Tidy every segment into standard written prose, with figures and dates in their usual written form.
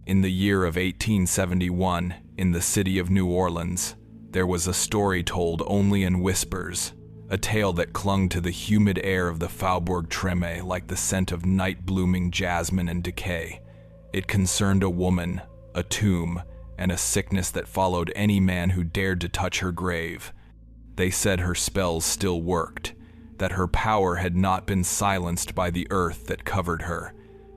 In the year of 1871, in the city of New Orleans, there was a story told only in whispers, a tale that clung to the humid air of the Faubourg Treme like the scent of night-blooming jasmine and decay. It concerned a woman, a tomb, and a sickness that followed any man who dared to touch her grave. They said her spells still worked, that her power had not been silenced by the earth that covered her,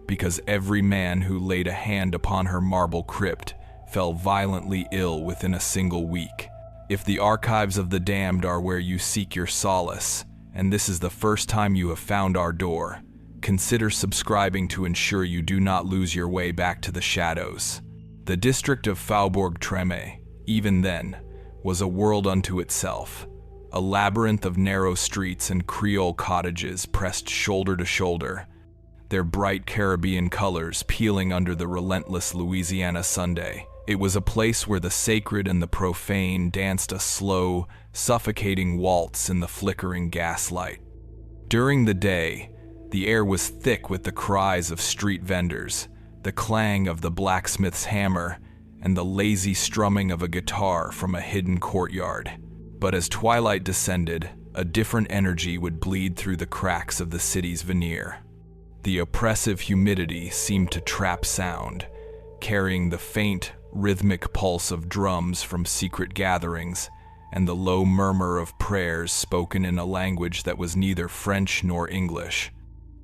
because every man who laid a hand upon her marble crypt fell violently ill within a single week. If the archives of the damned are where you seek your solace, and this is the first time you have found our door, consider subscribing to ensure you do not lose your way back to the shadows. The district of Faubourg Treme, even then, was a world unto itself, a labyrinth of narrow streets and Creole cottages pressed shoulder to shoulder, their bright Caribbean colors peeling under the relentless Louisiana Sunday. It was a place where the sacred and the profane danced a slow, suffocating waltz in the flickering gaslight. During the day, the air was thick with the cries of street vendors, the clang of the blacksmith's hammer, and the lazy strumming of a guitar from a hidden courtyard. But as twilight descended, a different energy would bleed through the cracks of the city's veneer. The oppressive humidity seemed to trap sound, carrying the faint, rhythmic pulse of drums from secret gatherings and the low murmur of prayers spoken in a language that was neither French nor English.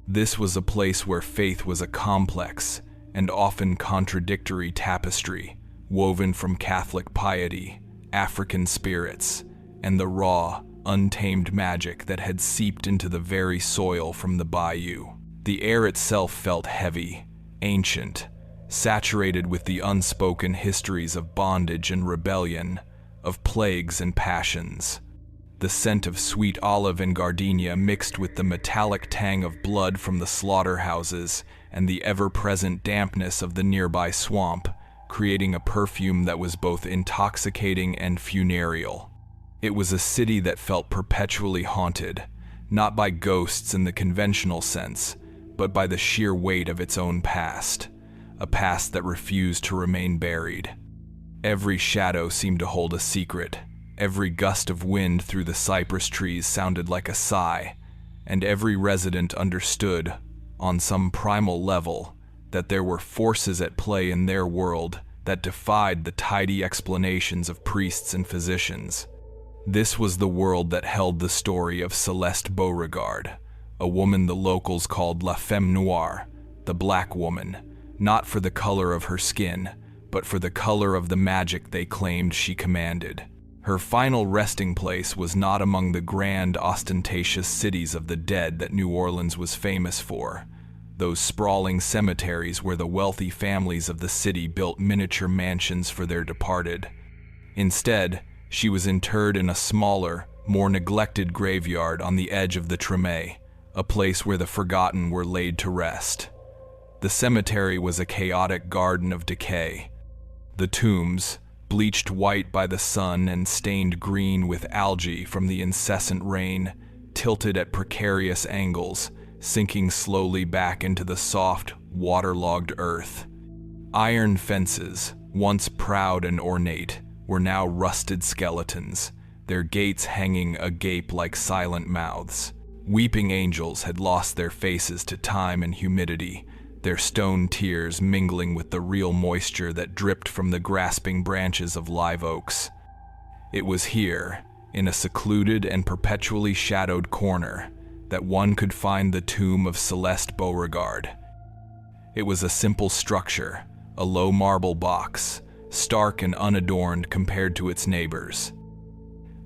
This was a place where faith was a complex and often contradictory tapestry, woven from Catholic piety, African spirits, and the raw, untamed magic that had seeped into the very soil from the bayou. The air itself felt heavy, ancient, saturated with the unspoken histories of bondage and rebellion, of plagues and passions. The scent of sweet olive and gardenia mixed with the metallic tang of blood from the slaughterhouses and the ever-present dampness of the nearby swamp, creating a perfume that was both intoxicating and funereal. It was a city that felt perpetually haunted, not by ghosts in the conventional sense, but by the sheer weight of its own past, a past that refused to remain buried. Every shadow seemed to hold a secret. Every gust of wind through the cypress trees sounded like a sigh, and every resident understood, on some primal level, that there were forces at play in their world that defied the tidy explanations of priests and physicians. This was the world that held the story of Celeste Beauregard, a woman the locals called La Femme Noire, the black woman, not for the color of her skin, but for the color of the magic they claimed she commanded. Her final resting place was not among the grand, ostentatious cities of the dead that New Orleans was famous for, those sprawling cemeteries where the wealthy families of the city built miniature mansions for their departed. Instead, she was interred in a smaller, more neglected graveyard on the edge of the Treme, a place where the forgotten were laid to rest. The cemetery was a chaotic garden of decay. The tombs, bleached white by the sun and stained green with algae from the incessant rain, tilted at precarious angles, sinking slowly back into the soft, waterlogged earth. Iron fences, once proud and ornate, were now rusted skeletons, their gates hanging agape like silent mouths. Weeping angels had lost their faces to time and humidity, their stone tears mingling with the real moisture that dripped from the grasping branches of live oaks. It was here, in a secluded and perpetually shadowed corner, that one could find the tomb of Celeste Beauregard. It was a simple structure, a low marble box, stark and unadorned compared to its neighbors.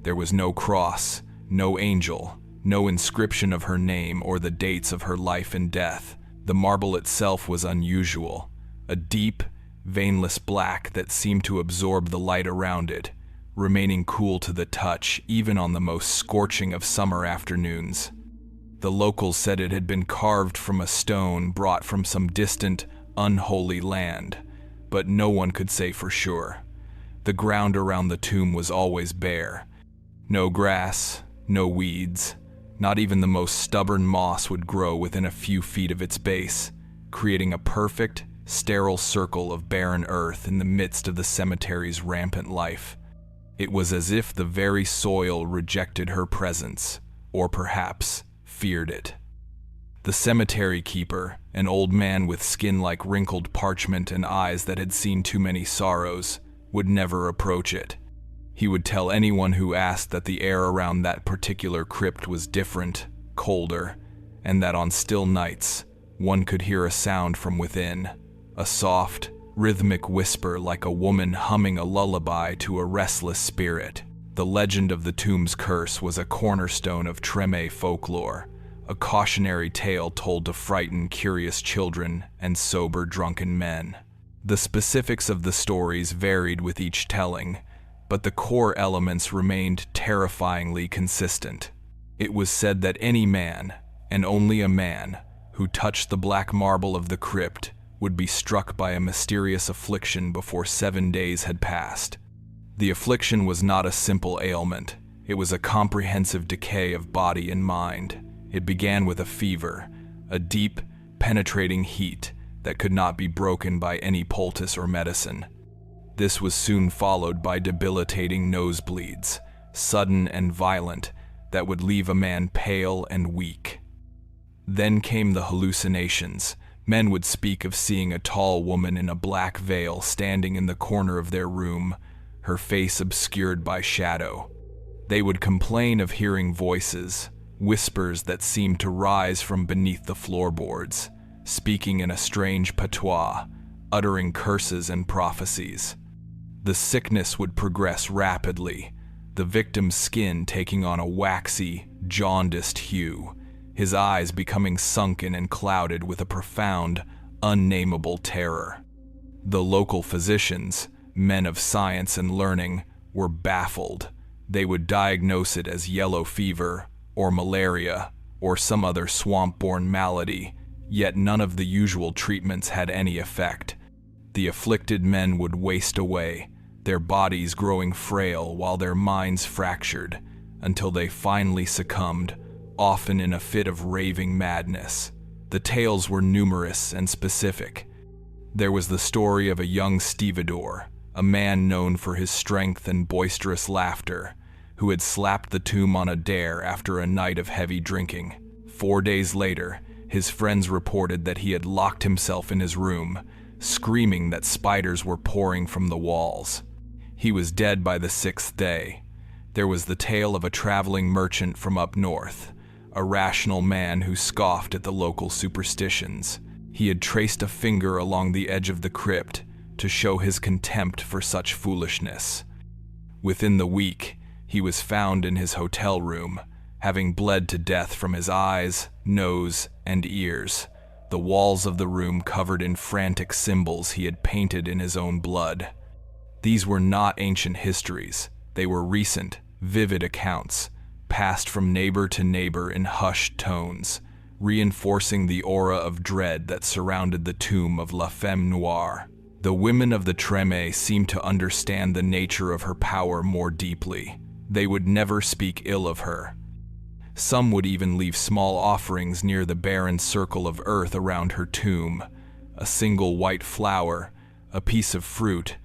There was no cross, no angel, no inscription of her name or the dates of her life and death. The marble itself was unusual, a deep, veinless black that seemed to absorb the light around it, remaining cool to the touch even on the most scorching of summer afternoons. The locals said it had been carved from a stone brought from some distant, unholy land, but no one could say for sure. The ground around the tomb was always bare. No grass, no weeds. Not even the most stubborn moss would grow within a few feet of its base, creating a perfect, sterile circle of barren earth in the midst of the cemetery's rampant life. It was as if the very soil rejected her presence, or perhaps feared it. The cemetery keeper, an old man with skin like wrinkled parchment and eyes that had seen too many sorrows, would never approach it. He would tell anyone who asked that the air around that particular crypt was different, colder, and that on still nights, one could hear a sound from within, a soft, rhythmic whisper like a woman humming a lullaby to a restless spirit. The legend of the tomb's curse was a cornerstone of Treme folklore, a cautionary tale told to frighten curious children and sober drunken men. The specifics of the stories varied with each telling, but the core elements remained terrifyingly consistent. It was said that any man, and only a man, who touched the black marble of the crypt would be struck by a mysterious affliction before 7 days had passed. The affliction was not a simple ailment. It was a comprehensive decay of body and mind. It began with a fever, a deep, penetrating heat that could not be broken by any poultice or medicine. This was soon followed by debilitating nosebleeds, sudden and violent, that would leave a man pale and weak. Then came the hallucinations. Men would speak of seeing a tall woman in a black veil standing in the corner of their room, her face obscured by shadow. They would complain of hearing voices, whispers that seemed to rise from beneath the floorboards, speaking in a strange patois, uttering curses and prophecies. The sickness would progress rapidly, the victim's skin taking on a waxy, jaundiced hue, his eyes becoming sunken and clouded with a profound, unnameable terror. The local physicians, men of science and learning, were baffled. They would diagnose it as yellow fever, or malaria, or some other swamp-borne malady, yet none of the usual treatments had any effect. The afflicted men would waste away, their bodies growing frail while their minds fractured, until they finally succumbed, often in a fit of raving madness. The tales were numerous and specific. There was the story of a young stevedore, a man known for his strength and boisterous laughter, who had slapped the tomb on a dare after a night of heavy drinking. 4 days later, his friends reported that he had locked himself in his room, screaming that spiders were pouring from the walls. He was dead by the 6th day. There was the tale of a traveling merchant from up north, a rational man who scoffed at the local superstitions. He had traced a finger along the edge of the crypt to show his contempt for such foolishness. Within the week, he was found in his hotel room, having bled to death from his eyes, nose, and ears, the walls of the room covered in frantic symbols he had painted in his own blood. These were not ancient histories. They were recent, vivid accounts, passed from neighbor to neighbor in hushed tones, reinforcing the aura of dread that surrounded the tomb of La Femme Noire. The women of the Treme seemed to understand the nature of her power more deeply. They would never speak ill of her. Some would even leave small offerings near the barren circle of earth around her tomb, a single white flower, a piece of fruit,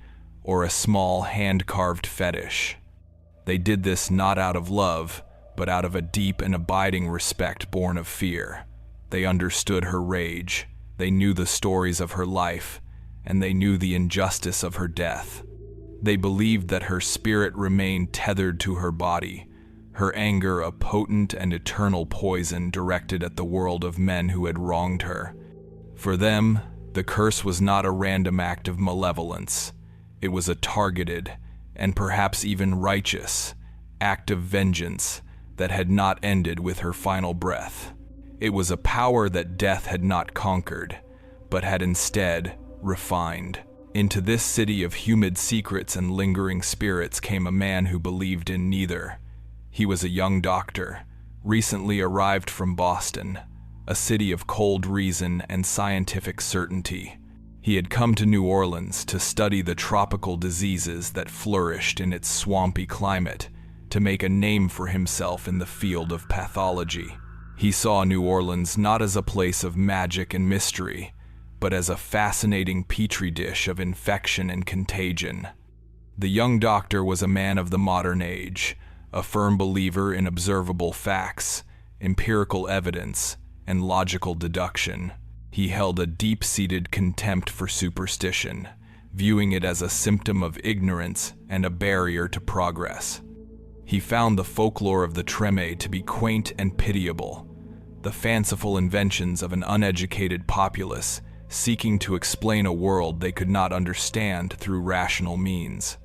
or a small hand-carved fetish. They did this not out of love, but out of a deep and abiding respect born of fear. They understood her rage, they knew the stories of her life, and they knew the injustice of her death. They believed that her spirit remained tethered to her body, her anger a potent and eternal poison directed at the world of men who had wronged her. For them, the curse was not a random act of malevolence. It was a targeted, and perhaps even righteous, act of vengeance that had not ended with her final breath. It was a power that death had not conquered, but had instead refined. Into this city of humid secrets and lingering spirits came a man who believed in neither. He was a young doctor, recently arrived from Boston, a city of cold reason and scientific certainty. He had come to New Orleans to study the tropical diseases that flourished in its swampy climate, to make a name for himself in the field of pathology. He saw New Orleans not as a place of magic and mystery, but as a fascinating petri dish of infection and contagion. The young doctor was a man of the modern age, a firm believer in observable facts, empirical evidence, and logical deduction. He held a deep-seated contempt for superstition, viewing it as a symptom of ignorance and a barrier to progress. He found the folklore of the Treme to be quaint and pitiable, the fanciful inventions of an uneducated populace seeking to explain a world they could not understand through rational means.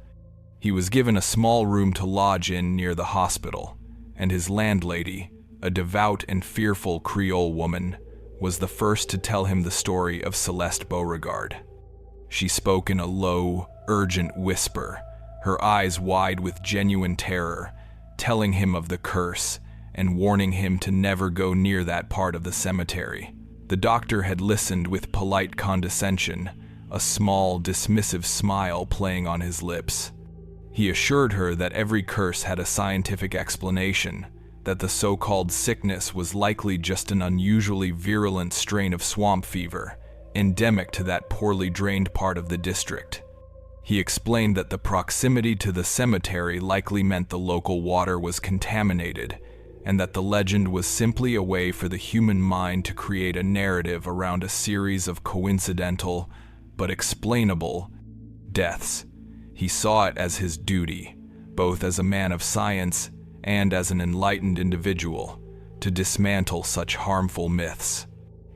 He was given a small room to lodge in near the hospital, and his landlady, a devout and fearful Creole woman, was the first to tell him the story of Celeste Beauregard. She spoke in a low, urgent whisper, her eyes wide with genuine terror, telling him of the curse and warning him to never go near that part of the cemetery. The doctor had listened with polite condescension, a small, dismissive smile playing on his lips. He assured her that every curse had a scientific explanation, that the so-called sickness was likely just an unusually virulent strain of swamp fever, endemic to that poorly drained part of the district. He explained that the proximity to the cemetery likely meant the local water was contaminated, and that the legend was simply a way for the human mind to create a narrative around a series of coincidental, but explainable, deaths. He saw it as his duty, both as a man of science and as an enlightened individual, to dismantle such harmful myths.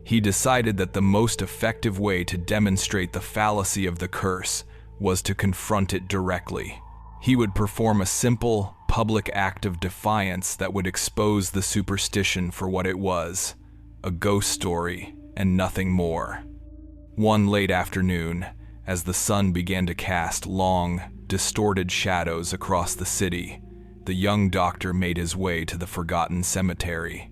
He decided that the most effective way to demonstrate the fallacy of the curse was to confront it directly. He would perform a simple, public act of defiance that would expose the superstition for what it was, a ghost story and nothing more. One late afternoon, as the sun began to cast long, distorted shadows across the city, the young doctor made his way to the forgotten cemetery.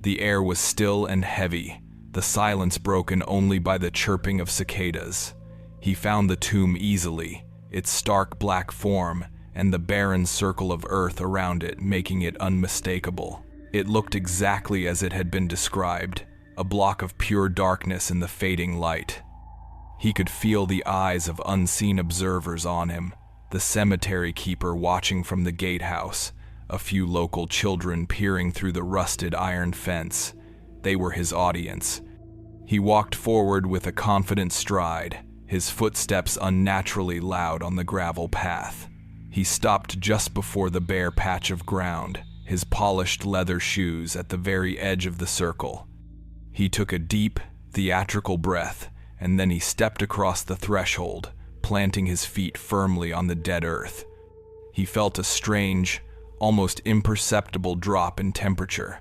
The air was still and heavy, the silence broken only by the chirping of cicadas. He found the tomb easily, its stark black form and the barren circle of earth around it making it unmistakable. It looked exactly as it had been described, a block of pure darkness in the fading light. He could feel the eyes of unseen observers on him, the cemetery keeper watching from the gatehouse, a few local children peering through the rusted iron fence. They were his audience. He walked forward with a confident stride, his footsteps unnaturally loud on the gravel path. He stopped just before the bare patch of ground, his polished leather shoes at the very edge of the circle. He took a deep, theatrical breath, and then he stepped across the threshold, planting his feet firmly on the dead earth. He felt a strange, almost imperceptible drop in temperature,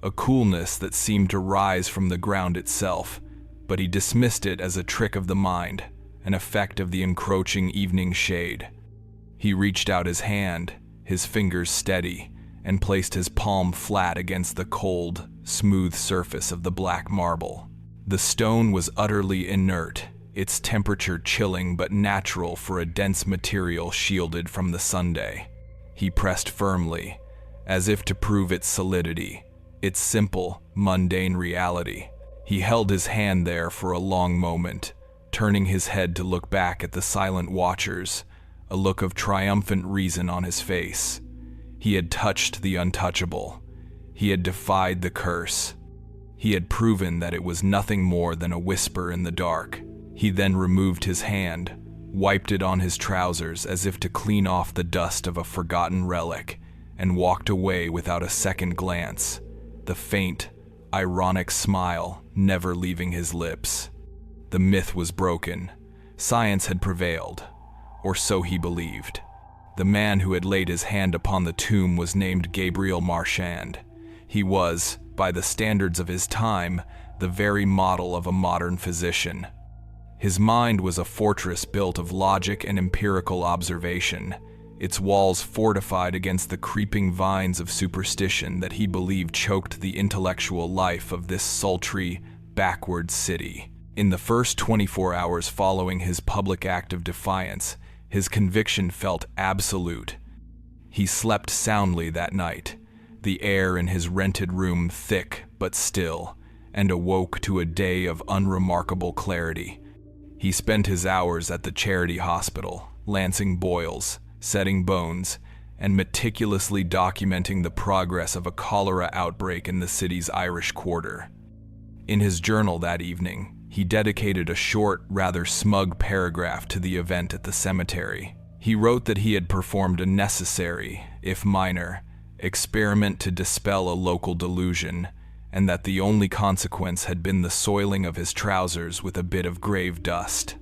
a coolness that seemed to rise from the ground itself, but he dismissed it as a trick of the mind, an effect of the encroaching evening shade. He reached out his hand, his fingers steady, and placed his palm flat against the cold, smooth surface of the black marble. The stone was utterly inert, its temperature chilling but natural for a dense material shielded from the sunday. He pressed firmly, as if to prove its solidity, its simple, mundane reality. He held his hand there for a long moment, turning his head to look back at the silent watchers, a look of triumphant reason on his face. He had touched the untouchable. He had defied the curse. He had proven that it was nothing more than a whisper in the dark. He then removed his hand, wiped it on his trousers as if to clean off the dust of a forgotten relic, and walked away without a second glance, the faint, ironic smile never leaving his lips. The myth was broken. Science had prevailed, or so he believed. The man who had laid his hand upon the tomb was named Gabriel Marchand. He was, by the standards of his time, the very model of a modern physician. His mind was a fortress built of logic and empirical observation, its walls fortified against the creeping vines of superstition that he believed choked the intellectual life of this sultry, backward city. In the first 24 hours following his public act of defiance, his conviction felt absolute. He slept soundly that night, the air in his rented room thick but still, and awoke to a day of unremarkable clarity. He spent his hours at the charity hospital, lancing boils, setting bones, and meticulously documenting the progress of a cholera outbreak in the city's Irish quarter. In his journal that evening, he dedicated a short, rather smug paragraph to the event at the cemetery. He wrote that he had performed a necessary, if minor, experiment to dispel a local delusion, and that the only consequence had been the soiling of his trousers with a bit of grave dust.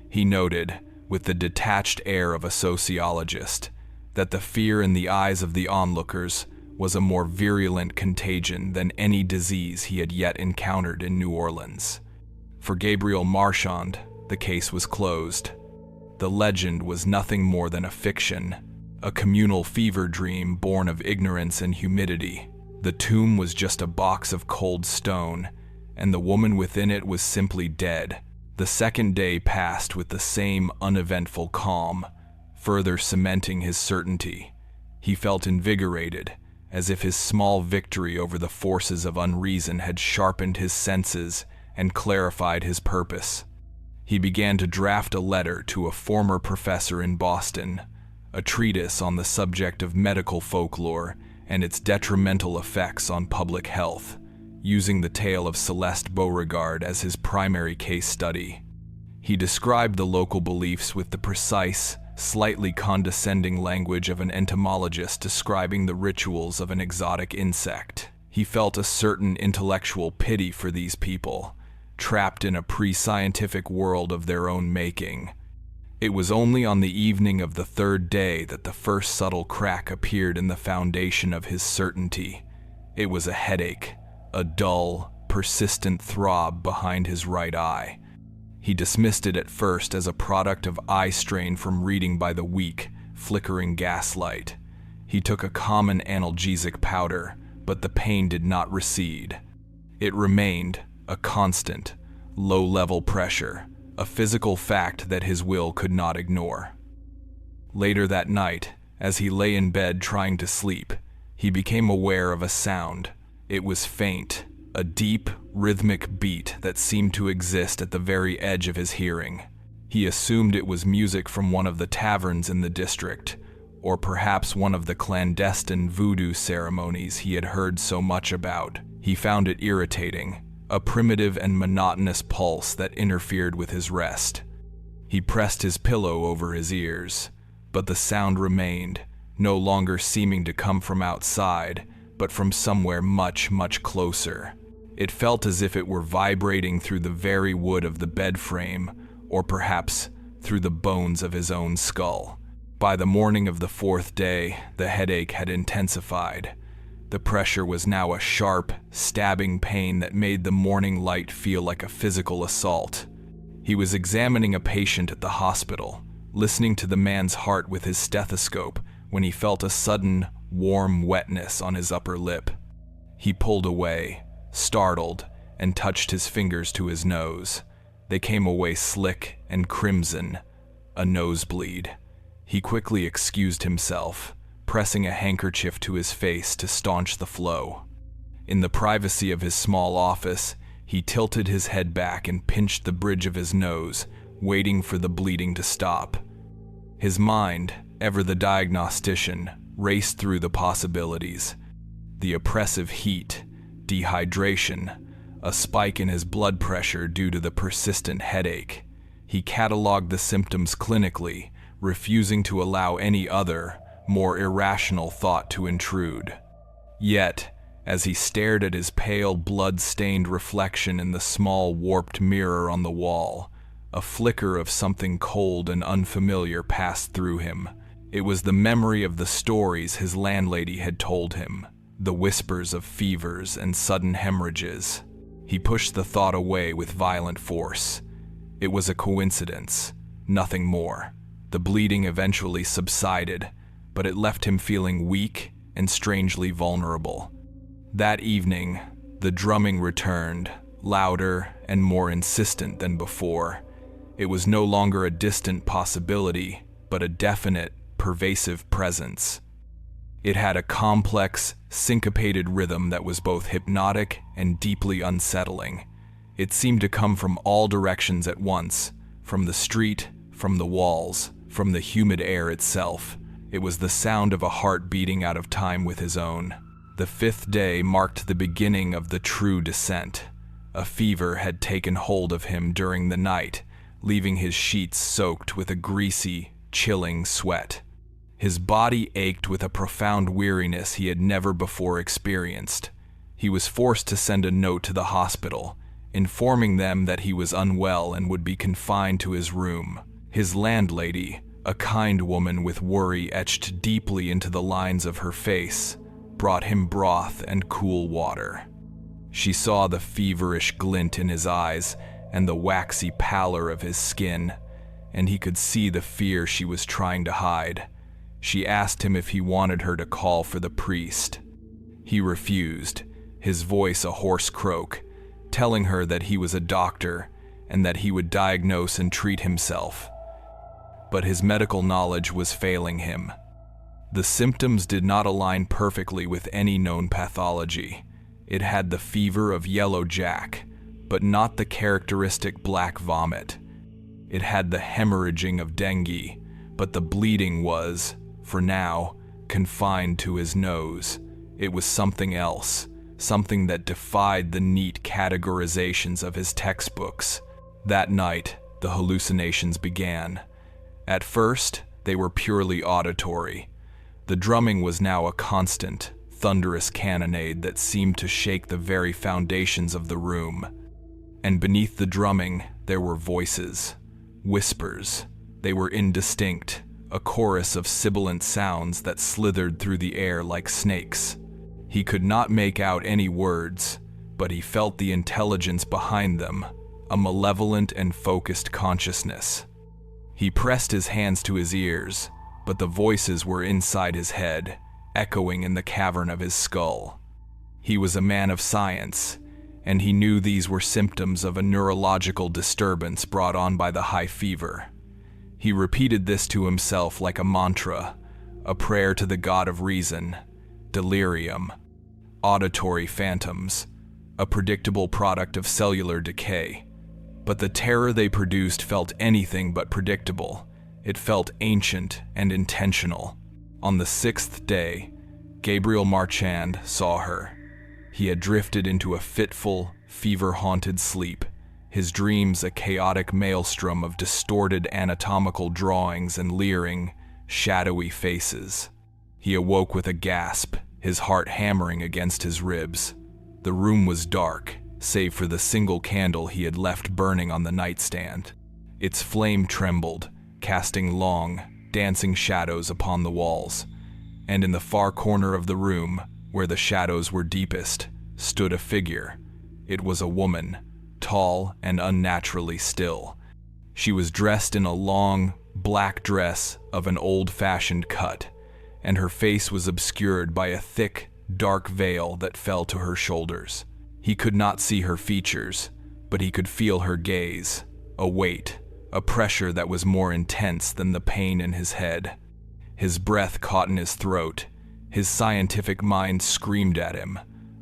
He noted, with the detached air of a sociologist, that the fear in the eyes of the onlookers was a more virulent contagion than any disease he had yet encountered in New Orleans. For Gabriel Marchand, the case was closed. The legend was nothing more than a fiction, a communal fever dream born of ignorance and humidity. The tomb was just a box of cold stone, and the woman within it was simply dead. The second day passed with the same uneventful calm, further cementing his certainty. He felt invigorated, as if his small victory over the forces of unreason had sharpened his senses and clarified his purpose. He began to draft a letter to a former professor in Boston, a treatise on the subject of medical folklore and its detrimental effects on public health, using the tale of Celeste Beauregard as his primary case study. He described the local beliefs with the precise, slightly condescending language of an entomologist describing the rituals of an exotic insect. He felt a certain intellectual pity for these people, trapped in a pre-scientific world of their own making. It was only on the evening of the third day that the first subtle crack appeared in the foundation of his certainty. It was a headache, a dull, persistent throb behind his right eye. He dismissed it at first as a product of eye strain from reading by the weak, flickering gaslight. He took a common analgesic powder, but the pain did not recede. It remained, a constant, low-level pressure, a physical fact that his will could not ignore. Later that night, as he lay in bed trying to sleep, he became aware of a sound. It was faint, a deep, rhythmic beat that seemed to exist at the very edge of his hearing. He assumed it was music from one of the taverns in the district, or perhaps one of the clandestine voodoo ceremonies he had heard so much about. He found it irritating, a primitive and monotonous pulse that interfered with his rest. He pressed his pillow over his ears, but the sound remained, no longer seeming to come from outside, but from somewhere much, much closer. It felt as if it were vibrating through the very wood of the bed frame, or perhaps through the bones of his own skull. By the morning of the fourth day, the headache had intensified. The pressure was now a sharp, stabbing pain that made the morning light feel like a physical assault. He was examining a patient at the hospital, listening to the man's heart with his stethoscope, when he felt a sudden, warm wetness on his upper lip. He pulled away, startled, and touched his fingers to his nose. They came away slick and crimson, a nosebleed. He quickly excused himself, pressing a handkerchief to his face to staunch the flow. In the privacy of his small office, he tilted his head back and pinched the bridge of his nose, waiting for the bleeding to stop. His mind, ever the diagnostician, raced through the possibilities. The oppressive heat, dehydration, a spike in his blood pressure due to the persistent headache. He cataloged the symptoms clinically, refusing to allow any other, more irrational thought to intrude. Yet, as he stared at his pale, blood-stained reflection in the small, warped mirror on the wall, a flicker of something cold and unfamiliar passed through him. It was the memory of the stories his landlady had told him, the whispers of fevers and sudden hemorrhages. He pushed the thought away with violent force. It was a coincidence, nothing more. The bleeding eventually subsided, but it left him feeling weak and strangely vulnerable. That evening, the drumming returned, louder and more insistent than before. It was no longer a distant possibility, but a definite, pervasive presence. It had a complex, syncopated rhythm that was both hypnotic and deeply unsettling. It seemed to come from all directions at once, from the street, from the walls, from the humid air itself. It was the sound of a heart beating out of time with his own. The 5th day marked the beginning of the true descent. A fever had taken hold of him during the night, leaving his sheets soaked with a greasy, chilling sweat. His body ached with a profound weariness he had never before experienced. He was forced to send a note to the hospital, informing them that he was unwell and would be confined to his room. His landlady, a kind woman with worry etched deeply into the lines of her face, brought him broth and cool water. She saw the feverish glint in his eyes and the waxy pallor of his skin, and he could see the fear she was trying to hide. She asked him if he wanted her to call for the priest. He refused, his voice a hoarse croak, telling her that he was a doctor and that he would diagnose and treat himself. But his medical knowledge was failing him. The symptoms did not align perfectly with any known pathology. It had the fever of yellow jack, but not the characteristic black vomit. It had the hemorrhaging of dengue, but the bleeding was, for now, confined to his nose. It was something else, something that defied the neat categorizations of his textbooks. That night, the hallucinations began. At first, they were purely auditory. The drumming was now a constant, thunderous cannonade that seemed to shake the very foundations of the room. And beneath the drumming, there were voices, whispers. They were indistinct, a chorus of sibilant sounds that slithered through the air like snakes. He could not make out any words, but he felt the intelligence behind them, a malevolent and focused consciousness. He pressed his hands to his ears, but the voices were inside his head, echoing in the cavern of his skull. He was a man of science, and he knew these were symptoms of a neurological disturbance brought on by the high fever. He repeated this to himself like a mantra, a prayer to the god of reason. Delirium, auditory phantoms, a predictable product of cellular decay. But the terror they produced felt anything but predictable. It felt ancient and intentional. On the 6th day, Gabriel Marchand saw her. He had drifted into a fitful, fever-haunted sleep, his dreams a chaotic maelstrom of distorted anatomical drawings and leering, shadowy faces. He awoke with a gasp, his heart hammering against his ribs. The room was dark, save for the single candle he had left burning on the nightstand. Its flame trembled, casting long, dancing shadows upon the walls. And in the far corner of the room, where the shadows were deepest, stood a figure. It was a woman, tall and unnaturally still. She was dressed in a long, black dress of an old-fashioned cut, and her face was obscured by a thick, dark veil that fell to her shoulders. He could not see her features, but he could feel her gaze, a weight, a pressure that was more intense than the pain in his head. His breath caught in his throat. His scientific mind screamed at him.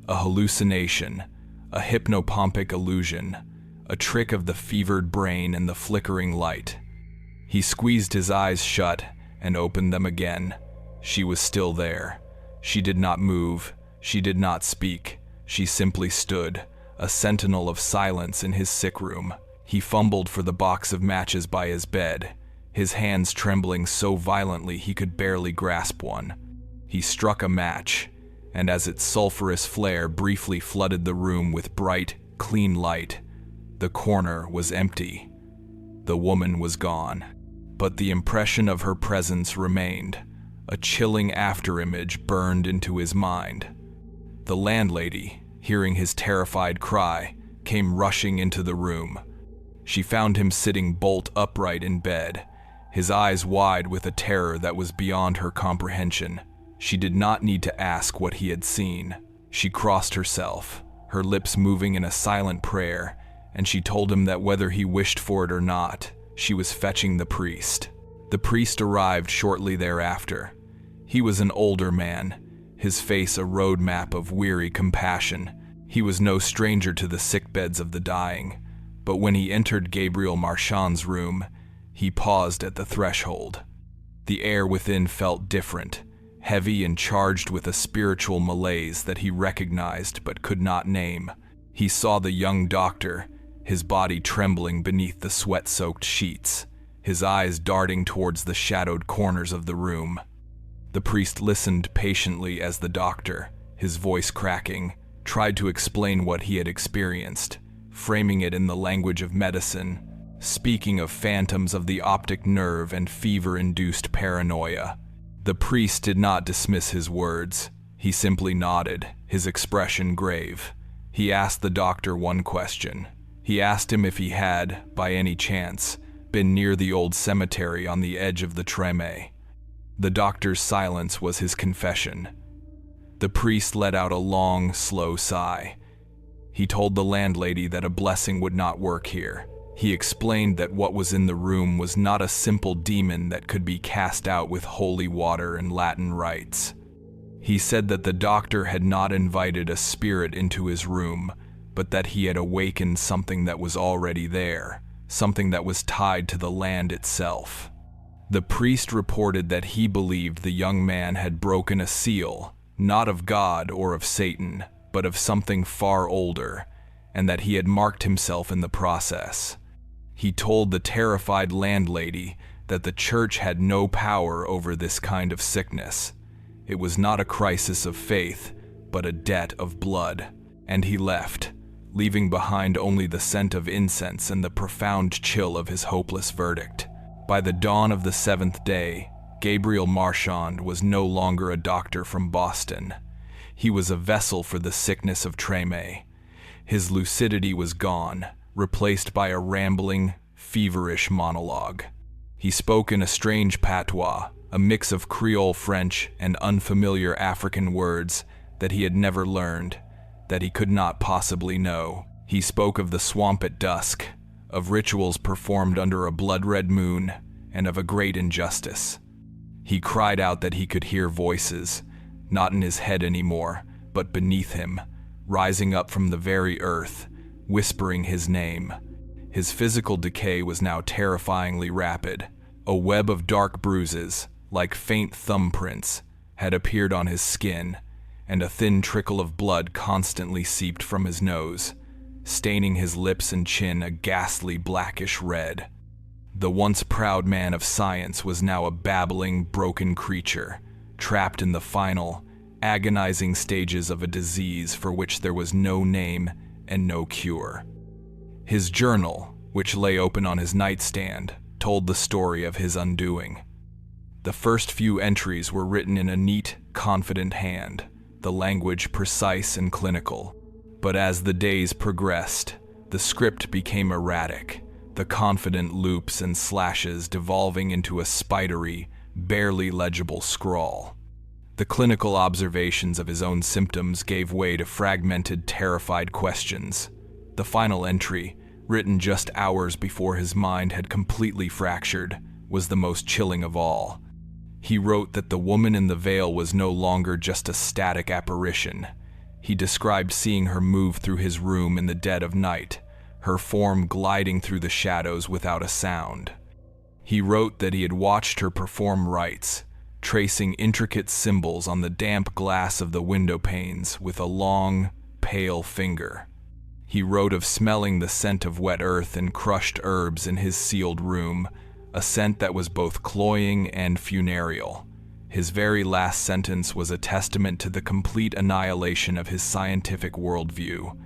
A hallucination, a hypnopompic illusion, a trick of the fevered brain and the flickering light. He squeezed his eyes shut and opened them again. She was still there. She did not move. She did not speak. She simply stood, a sentinel of silence in his sick room. He fumbled for the box of matches by his bed, his hands trembling so violently he could barely grasp one. He struck a match, and as its sulphurous flare briefly flooded the room with bright, clean light, the corner was empty. The woman was gone, but the impression of her presence remained. A chilling afterimage burned into his mind. The landlady, hearing his terrified cry, came rushing into the room. She found him sitting bolt upright in bed, his eyes wide with a terror that was beyond her comprehension. She did not need to ask what he had seen. She crossed herself, her lips moving in a silent prayer, and she told him that whether he wished for it or not, she was fetching the priest. The priest arrived shortly thereafter. He was an older man, his face a roadmap of weary compassion. He was no stranger to the sickbeds of the dying, but when he entered Gabriel Marchand's room, he paused at the threshold. The air within felt different, heavy and charged with a spiritual malaise that he recognized but could not name. He saw the young doctor, his body trembling beneath the sweat-soaked sheets, his eyes darting towards the shadowed corners of the room. The priest listened patiently as the doctor, his voice cracking, tried to explain what he had experienced, framing it in the language of medicine, speaking of phantoms of the optic nerve and fever-induced paranoia. The priest did not dismiss his words. He simply nodded, his expression grave. He asked the doctor one question. He asked him if he had, by any chance, been near the old cemetery on the edge of the Treme. The doctor's silence was his confession. The priest let out a long, slow sigh. He told the landlady that a blessing would not work here. He explained that what was in the room was not a simple demon that could be cast out with holy water and Latin rites. He said that the doctor had not invited a spirit into his room, but that he had awakened something that was already there, something that was tied to the land itself. The priest reported that he believed the young man had broken a seal, not of God or of Satan, but of something far older, and that he had marked himself in the process. He told the terrified landlady that the church had no power over this kind of sickness. It was not a crisis of faith, but a debt of blood, and he left, leaving behind only the scent of incense and the profound chill of his hopeless verdict. By the dawn of the seventh day, Gabriel Marchand was no longer a doctor from Boston. He was a vessel for the sickness of Treme. His lucidity was gone, replaced by a rambling, feverish monologue. He spoke in a strange patois, a mix of Creole French and unfamiliar African words that he had never learned, that he could not possibly know. He spoke of the swamp at dusk, of rituals performed under a blood-red moon, and of a great injustice. He cried out that he could hear voices, not in his head anymore, but beneath him, rising up from the very earth, whispering his name. His physical decay was now terrifyingly rapid. A web of dark bruises, like faint thumbprints, had appeared on his skin, and a thin trickle of blood constantly seeped from his nose, staining his lips and chin a ghastly blackish red. The once proud man of science was now a babbling, broken creature, trapped in the final, agonizing stages of a disease for which there was no name and no cure. His journal, which lay open on his nightstand, told the story of his undoing. The first few entries were written in a neat, confident hand, the language precise and clinical. But as the days progressed, the script became erratic, the confident loops and slashes devolving into a spidery, barely legible scrawl. The clinical observations of his own symptoms gave way to fragmented, terrified questions. The final entry, written just hours before his mind had completely fractured, was the most chilling of all. He wrote that the woman in the veil was no longer just a static apparition. He described seeing her move through his room in the dead of night, her form gliding through the shadows without a sound. He wrote that he had watched her perform rites, tracing intricate symbols on the damp glass of the window panes with a long, pale finger. He wrote of smelling the scent of wet earth and crushed herbs in his sealed room, a scent that was both cloying and funereal. His very last sentence was a testament to the complete annihilation of his scientific worldview.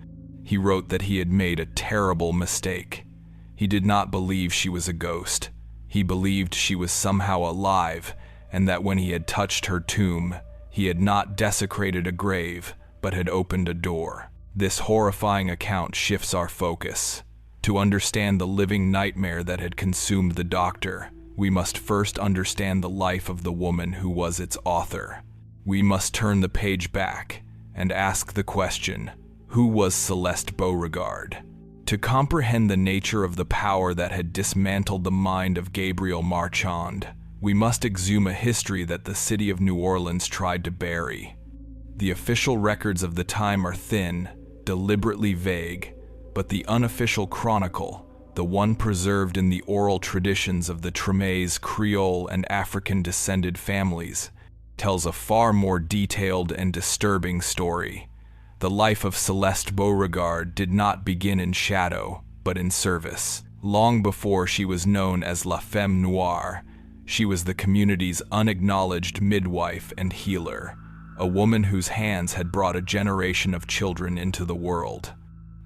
He wrote that he had made a terrible mistake. He did not believe she was a ghost. He believed she was somehow alive, and that when he had touched her tomb, he had not desecrated a grave, but had opened a door. This horrifying account shifts our focus. To understand the living nightmare that had consumed the doctor, we must first understand the life of the woman who was its author. We must turn the page back and ask the question, who was Celeste Beauregard? To comprehend the nature of the power that had dismantled the mind of Gabriel Marchand, we must exhume a history that the city of New Orleans tried to bury. The official records of the time are thin, deliberately vague, but the unofficial chronicle, the one preserved in the oral traditions of the Tremés Creole and African-descended families, tells a far more detailed and disturbing story. The life of Celeste Beauregard did not begin in shadow, but in service. Long before she was known as La Femme Noire, she was the community's unacknowledged midwife and healer, a woman whose hands had brought a generation of children into the world.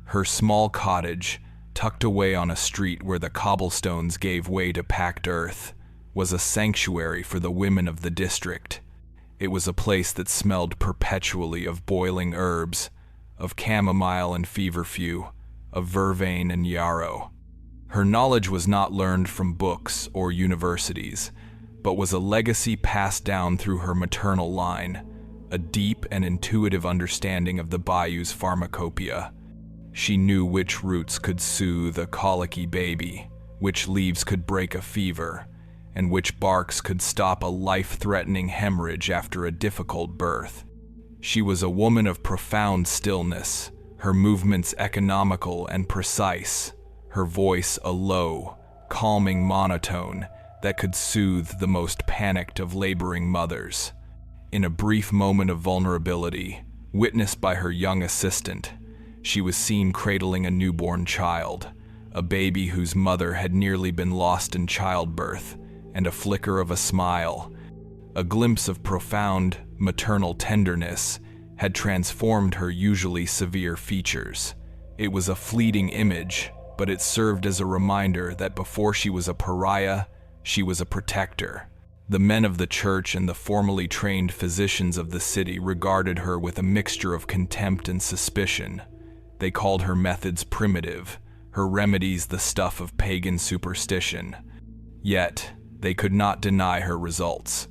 Her small cottage, tucked away on a street where the cobblestones gave way to packed earth, was a sanctuary for the women of the district. It was a place that smelled perpetually of boiling herbs, of chamomile and feverfew, of vervain and yarrow. Her knowledge was not learned from books or universities, but was a legacy passed down through her maternal line, a deep and intuitive understanding of the bayou's pharmacopoeia. She knew which roots could soothe a colicky baby, which leaves could break a fever, and which barks could stop a life-threatening hemorrhage after a difficult birth. She was a woman of profound stillness, her movements economical and precise, her voice a low, calming monotone that could soothe the most panicked of laboring mothers. In a brief moment of vulnerability, witnessed by her young assistant, she was seen cradling a newborn child, a baby whose mother had nearly been lost in childbirth, and a flicker of a smile, a glimpse of profound maternal tenderness, had transformed her usually severe features. It was a fleeting image, but it served as a reminder that before she was a pariah, she was a protector. The men of the church and the formally trained physicians of the city regarded her with a mixture of contempt and suspicion. They called her methods primitive, her remedies the stuff of pagan superstition. Yet, they could not deny her results.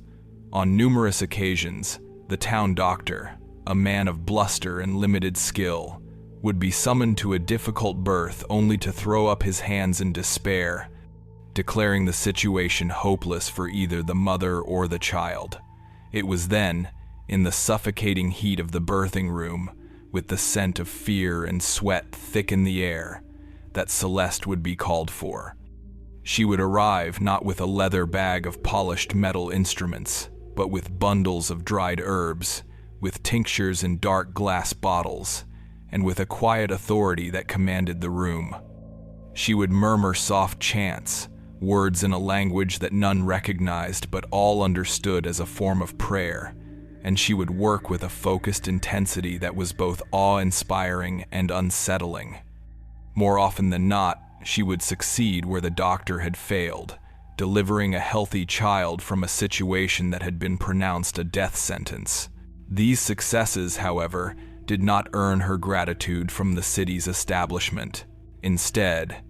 On numerous occasions, the town doctor, a man of bluster and limited skill, would be summoned to a difficult birth only to throw up his hands in despair, declaring the situation hopeless for either the mother or the child. It was then, in the suffocating heat of the birthing room, with the scent of fear and sweat thick in the air, that Celeste would be called for. She would arrive not with a leather bag of polished metal instruments, but with bundles of dried herbs, with tinctures in dark glass bottles, and with a quiet authority that commanded the room. She would murmur soft chants, words in a language that none recognized but all understood as a form of prayer, and she would work with a focused intensity that was both awe-inspiring and unsettling. More often than not, she would succeed where the doctor had failed, delivering a healthy child from a situation that had been pronounced a death sentence. These successes, however, did not earn her gratitude from the city's establishment. Instead,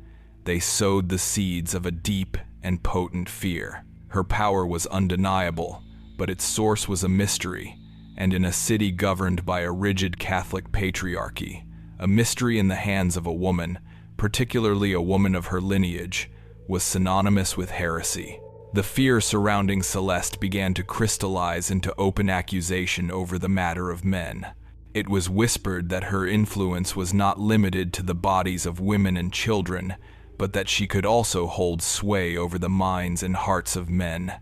they sowed the seeds of a deep and potent fear. Her power was undeniable, but its source was a mystery, and in a city governed by a rigid Catholic patriarchy, a mystery in the hands of a woman, particularly a woman of her lineage, was synonymous with heresy. The fear surrounding Celeste began to crystallize into open accusation over the matter of men. It was whispered that her influence was not limited to the bodies of women and children, but that she could also hold sway over the minds and hearts of men.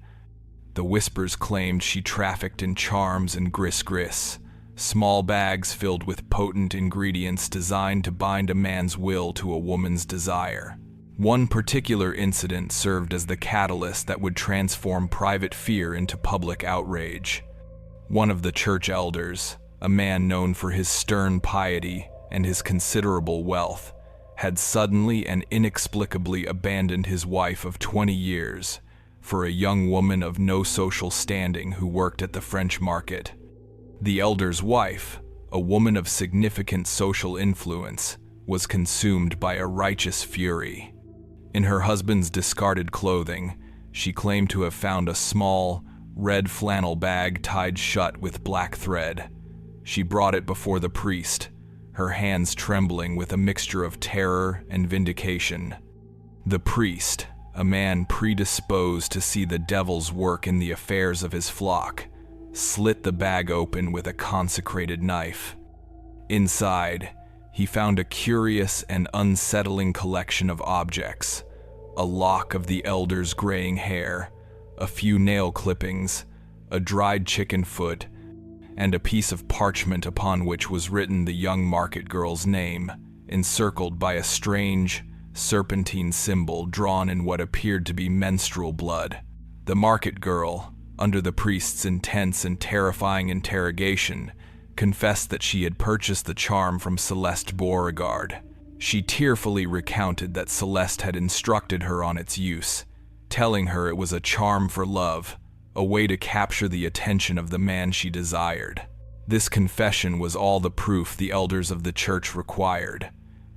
The whispers claimed she trafficked in charms and gris-gris, small bags filled with potent ingredients designed to bind a man's will to a woman's desire. One particular incident served as the catalyst that would transform private fear into public outrage. One of the church elders, a man known for his stern piety and his considerable wealth, had suddenly and inexplicably abandoned his wife of 20 years for a young woman of no social standing who worked at the French market. The elder's wife, a woman of significant social influence, was consumed by a righteous fury. In her husband's discarded clothing, she claimed to have found a small, red flannel bag tied shut with black thread. She brought it before the priest, her hands trembling with a mixture of terror and vindication. The priest, a man predisposed to see the devil's work in the affairs of his flock, slit the bag open with a consecrated knife. Inside, he found a curious and unsettling collection of objects: a lock of the elder's graying hair, a few nail clippings, a dried chicken foot, and a piece of parchment upon which was written the young market girl's name, encircled by a strange, serpentine symbol drawn in what appeared to be menstrual blood. The market girl, under the priest's intense and terrifying interrogation, confessed that she had purchased the charm from Celeste Beauregard. She tearfully recounted that Celeste had instructed her on its use, telling her it was a charm for love, a way to capture the attention of the man she desired. This confession was all the proof the elders of the church required.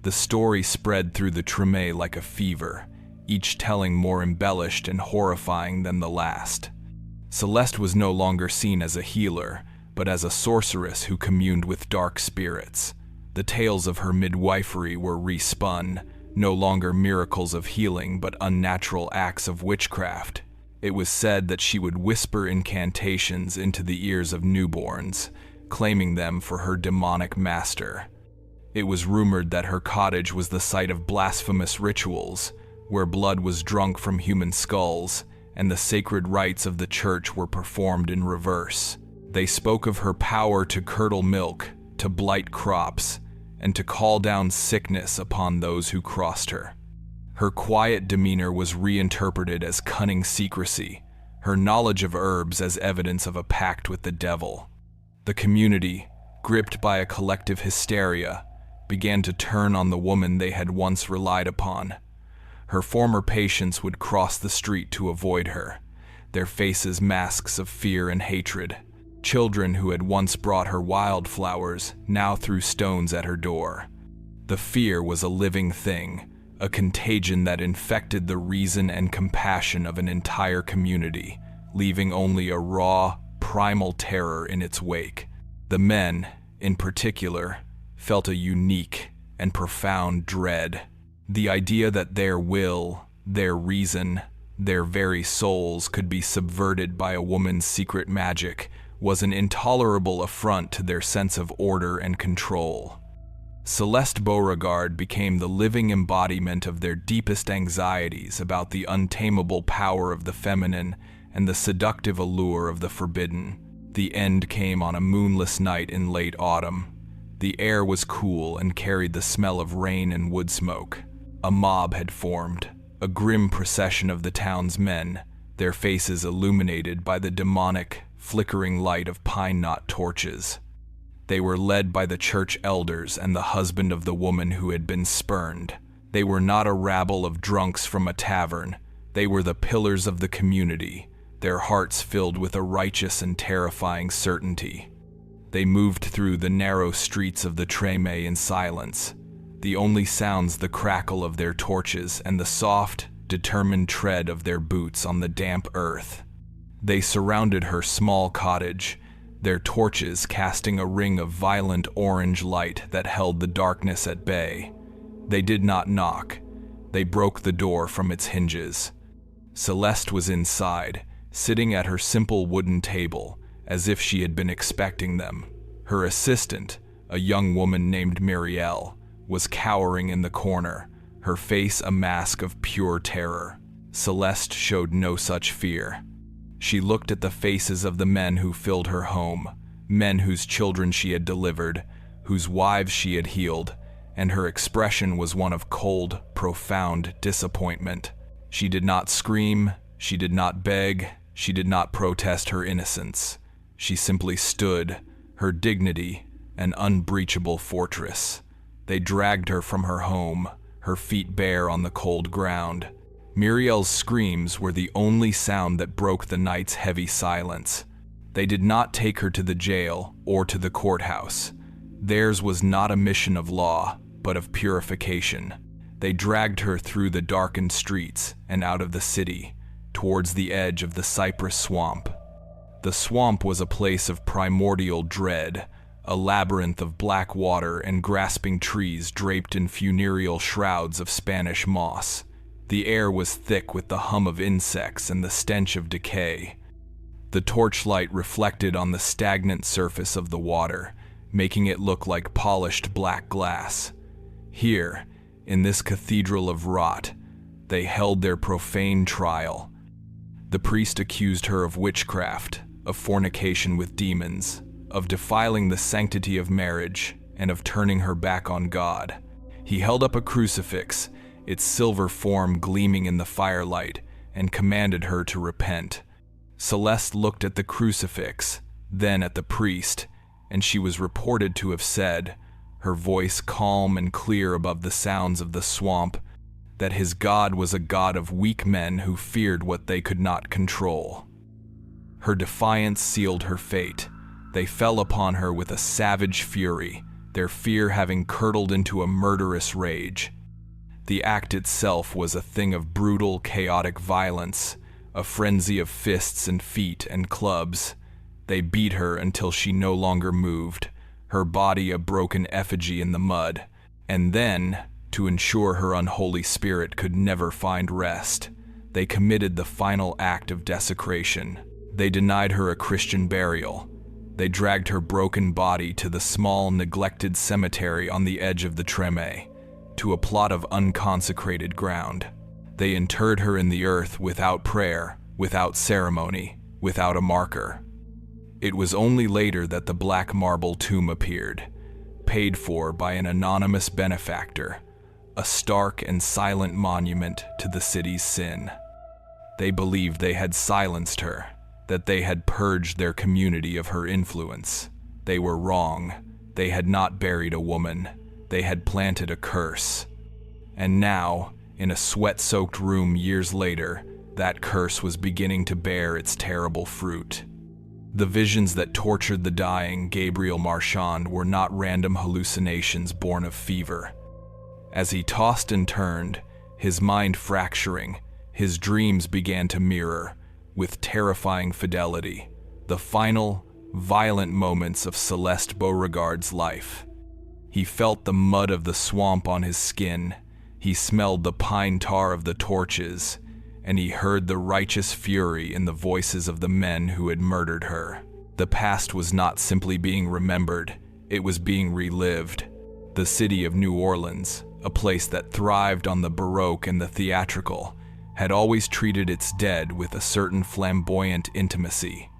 The story spread through the Treme like a fever, each telling more embellished and horrifying than the last. Celeste was no longer seen as a healer, but as a sorceress who communed with dark spirits. The tales of her midwifery were respun, no longer miracles of healing but unnatural acts of witchcraft. It was said that she would whisper incantations into the ears of newborns, claiming them for her demonic master. It was rumored that her cottage was the site of blasphemous rituals, where blood was drunk from human skulls, and the sacred rites of the church were performed in reverse. They spoke of her power to curdle milk, to blight crops, and to call down sickness upon those who crossed her. Her quiet demeanor was reinterpreted as cunning secrecy, her knowledge of herbs as evidence of a pact with the devil. The community, gripped by a collective hysteria, began to turn on the woman they had once relied upon. Her former patients would cross the street to avoid her, their faces masks of fear and hatred. Children who had once brought her wildflowers now threw stones at her door. The fear was a living thing, a contagion that infected the reason and compassion of an entire community, leaving only a raw, primal terror in its wake. The men, in particular, felt a unique and profound dread. The idea that their will, their reason, their very souls could be subverted by a woman's secret magic was an intolerable affront to their sense of order and control. Celeste Beauregard became the living embodiment of their deepest anxieties about the untamable power of the feminine and the seductive allure of the forbidden. The end came on a moonless night in late autumn. The air was cool and carried the smell of rain and wood smoke. A mob had formed, a grim procession of the town's men, their faces illuminated by the demonic, flickering light of pine knot torches. They were led by the church elders and the husband of the woman who had been spurned. They were not a rabble of drunks from a tavern. They were the pillars of the community, their hearts filled with a righteous and terrifying certainty. They moved through the narrow streets of the Treme in silence, the only sounds the crackle of their torches and the soft, determined tread of their boots on the damp earth. They surrounded her small cottage, their torches casting a ring of violent orange light that held the darkness at bay. They did not knock. They broke the door from its hinges. Celeste was inside, sitting at her simple wooden table, as if she had been expecting them. Her assistant, a young woman named Muriel, was cowering in the corner, her face a mask of pure terror. Celeste showed no such fear. She looked at the faces of the men who filled her home, men whose children she had delivered, whose wives she had healed, and her expression was one of cold, profound disappointment. She did not scream, she did not beg, she did not protest her innocence. She simply stood, her dignity an unbreachable fortress. They dragged her from her home, her feet bare on the cold ground. Muriel's screams were the only sound that broke the night's heavy silence. They did not take her to the jail or to the courthouse. Theirs was not a mission of law, but of purification. They dragged her through the darkened streets and out of the city, towards the edge of the cypress swamp. The swamp was a place of primordial dread, a labyrinth of black water and grasping trees draped in funereal shrouds of Spanish moss. The air was thick with the hum of insects and the stench of decay. The torchlight reflected on the stagnant surface of the water, making it look like polished black glass. Here, in this cathedral of rot, they held their profane trial. The priest accused her of witchcraft, of fornication with demons, of defiling the sanctity of marriage, and of turning her back on God. He held up a crucifix, its silver form gleaming in the firelight, and commanded her to repent. Celeste looked at the crucifix, then at the priest, and she was reported to have said, her voice calm and clear above the sounds of the swamp, that his God was a God of weak men who feared what they could not control. Her defiance sealed her fate. They fell upon her with a savage fury, their fear having curdled into a murderous rage. The act itself was a thing of brutal, chaotic violence, a frenzy of fists and feet and clubs. They beat her until she no longer moved, her body a broken effigy in the mud, and then, to ensure her unholy spirit could never find rest, they committed the final act of desecration. They denied her a Christian burial. They dragged her broken body to the small, neglected cemetery on the edge of the Treme, to a plot of unconsecrated ground. They interred her in the earth without prayer, without ceremony, without a marker. It was only later that the black marble tomb appeared, paid for by an anonymous benefactor, a stark and silent monument to the city's sin. They believed they had silenced her, that they had purged their community of her influence. They were wrong. They had not buried a woman. They had planted a curse. And now, in a sweat-soaked room years later, that curse was beginning to bear its terrible fruit. The visions that tortured the dying Gabriel Marchand were not random hallucinations born of fever. As he tossed and turned, his mind fracturing, his dreams began to mirror, with terrifying fidelity, the final, violent moments of Celeste Beauregard's life. He felt the mud of the swamp on his skin, he smelled the pine tar of the torches, and he heard the righteous fury in the voices of the men who had murdered her. The past was not simply being remembered, it was being relived. The city of New Orleans, a place that thrived on the Baroque and the theatrical, had always treated its dead with a certain flamboyant intimacy.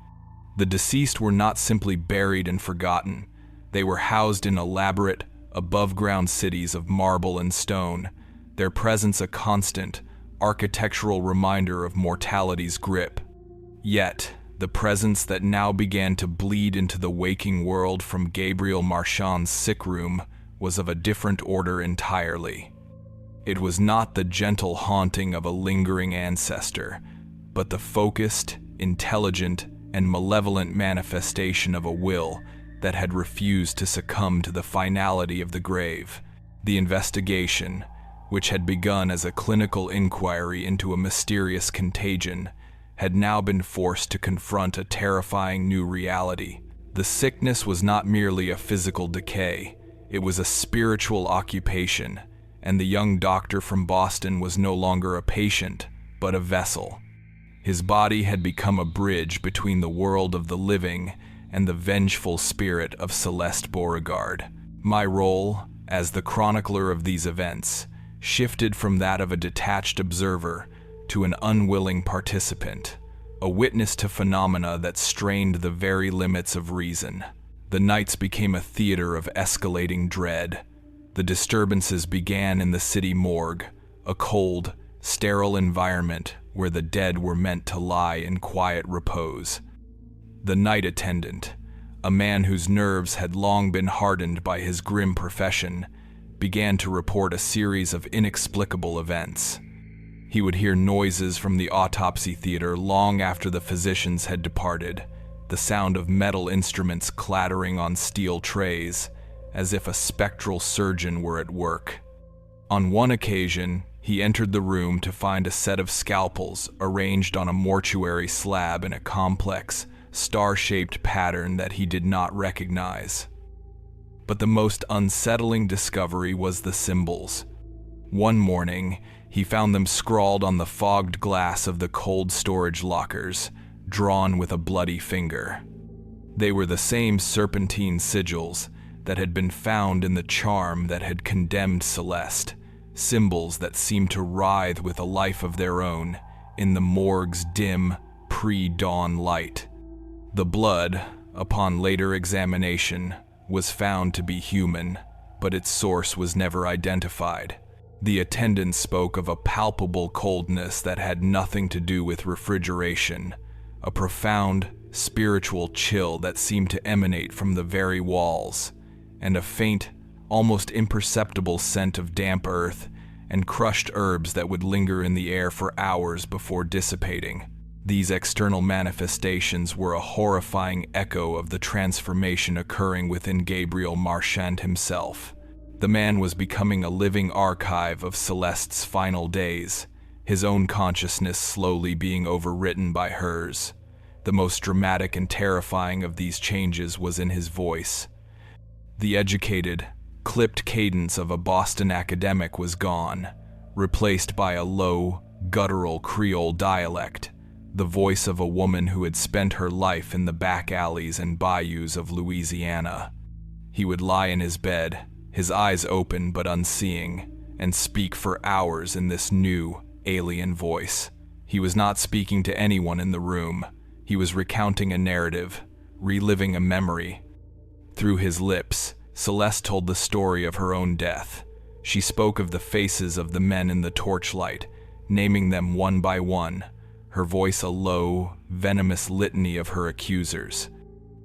The deceased were not simply buried and forgotten, they were housed in elaborate, above-ground cities of marble and stone, their presence a constant, architectural reminder of mortality's grip. Yet, the presence that now began to bleed into the waking world from Gabriel Marchand's sick room was of a different order entirely. It was not the gentle haunting of a lingering ancestor, but the focused, intelligent, and malevolent manifestation of a will that had refused to succumb to the finality of the grave. The investigation, which had begun as a clinical inquiry into a mysterious contagion, had now been forced to confront a terrifying new reality. The sickness was not merely a physical decay, it was a spiritual occupation, and the young doctor from Boston was no longer a patient, but a vessel. His body had become a bridge between the world of the living and the vengeful spirit of Celeste Beauregard. My role, as the chronicler of these events, shifted from that of a detached observer to an unwilling participant, a witness to phenomena that strained the very limits of reason. The nights became a theater of escalating dread. The disturbances began in the city morgue, a cold, sterile environment where the dead were meant to lie in quiet repose. The night attendant, a man whose nerves had long been hardened by his grim profession, began to report a series of inexplicable events. He would hear noises from the autopsy theater long after the physicians had departed, the sound of metal instruments clattering on steel trays, as if a spectral surgeon were at work. On one occasion, he entered the room to find a set of scalpels arranged on a mortuary slab in a complex, star-shaped pattern that he did not recognize. But the most unsettling discovery was the symbols. One morning, he found them scrawled on the fogged glass of the cold storage lockers, drawn with a bloody finger. They were the same serpentine sigils that had been found in the charm that had condemned Celeste, symbols that seemed to writhe with a life of their own in the morgue's dim, pre-dawn light. The blood, upon later examination, was found to be human, but its source was never identified. The attendant spoke of a palpable coldness that had nothing to do with refrigeration, a profound, spiritual chill that seemed to emanate from the very walls, and a faint, almost imperceptible scent of damp earth and crushed herbs that would linger in the air for hours before dissipating. These external manifestations were a horrifying echo of the transformation occurring within Gabriel Marchand himself. The man was becoming a living archive of Celeste's final days, his own consciousness slowly being overwritten by hers. The most dramatic and terrifying of these changes was in his voice. The educated, clipped cadence of a Boston academic was gone, replaced by a low, guttural Creole dialect, the voice of a woman who had spent her life in the back alleys and bayous of Louisiana. He would lie in his bed, his eyes open but unseeing, and speak for hours in this new, alien voice. He was not speaking to anyone in the room. He was recounting a narrative, reliving a memory. Through his lips, Celeste told the story of her own death. She spoke of the faces of the men in the torchlight, naming them one by one, her voice a low, venomous litany of her accusers.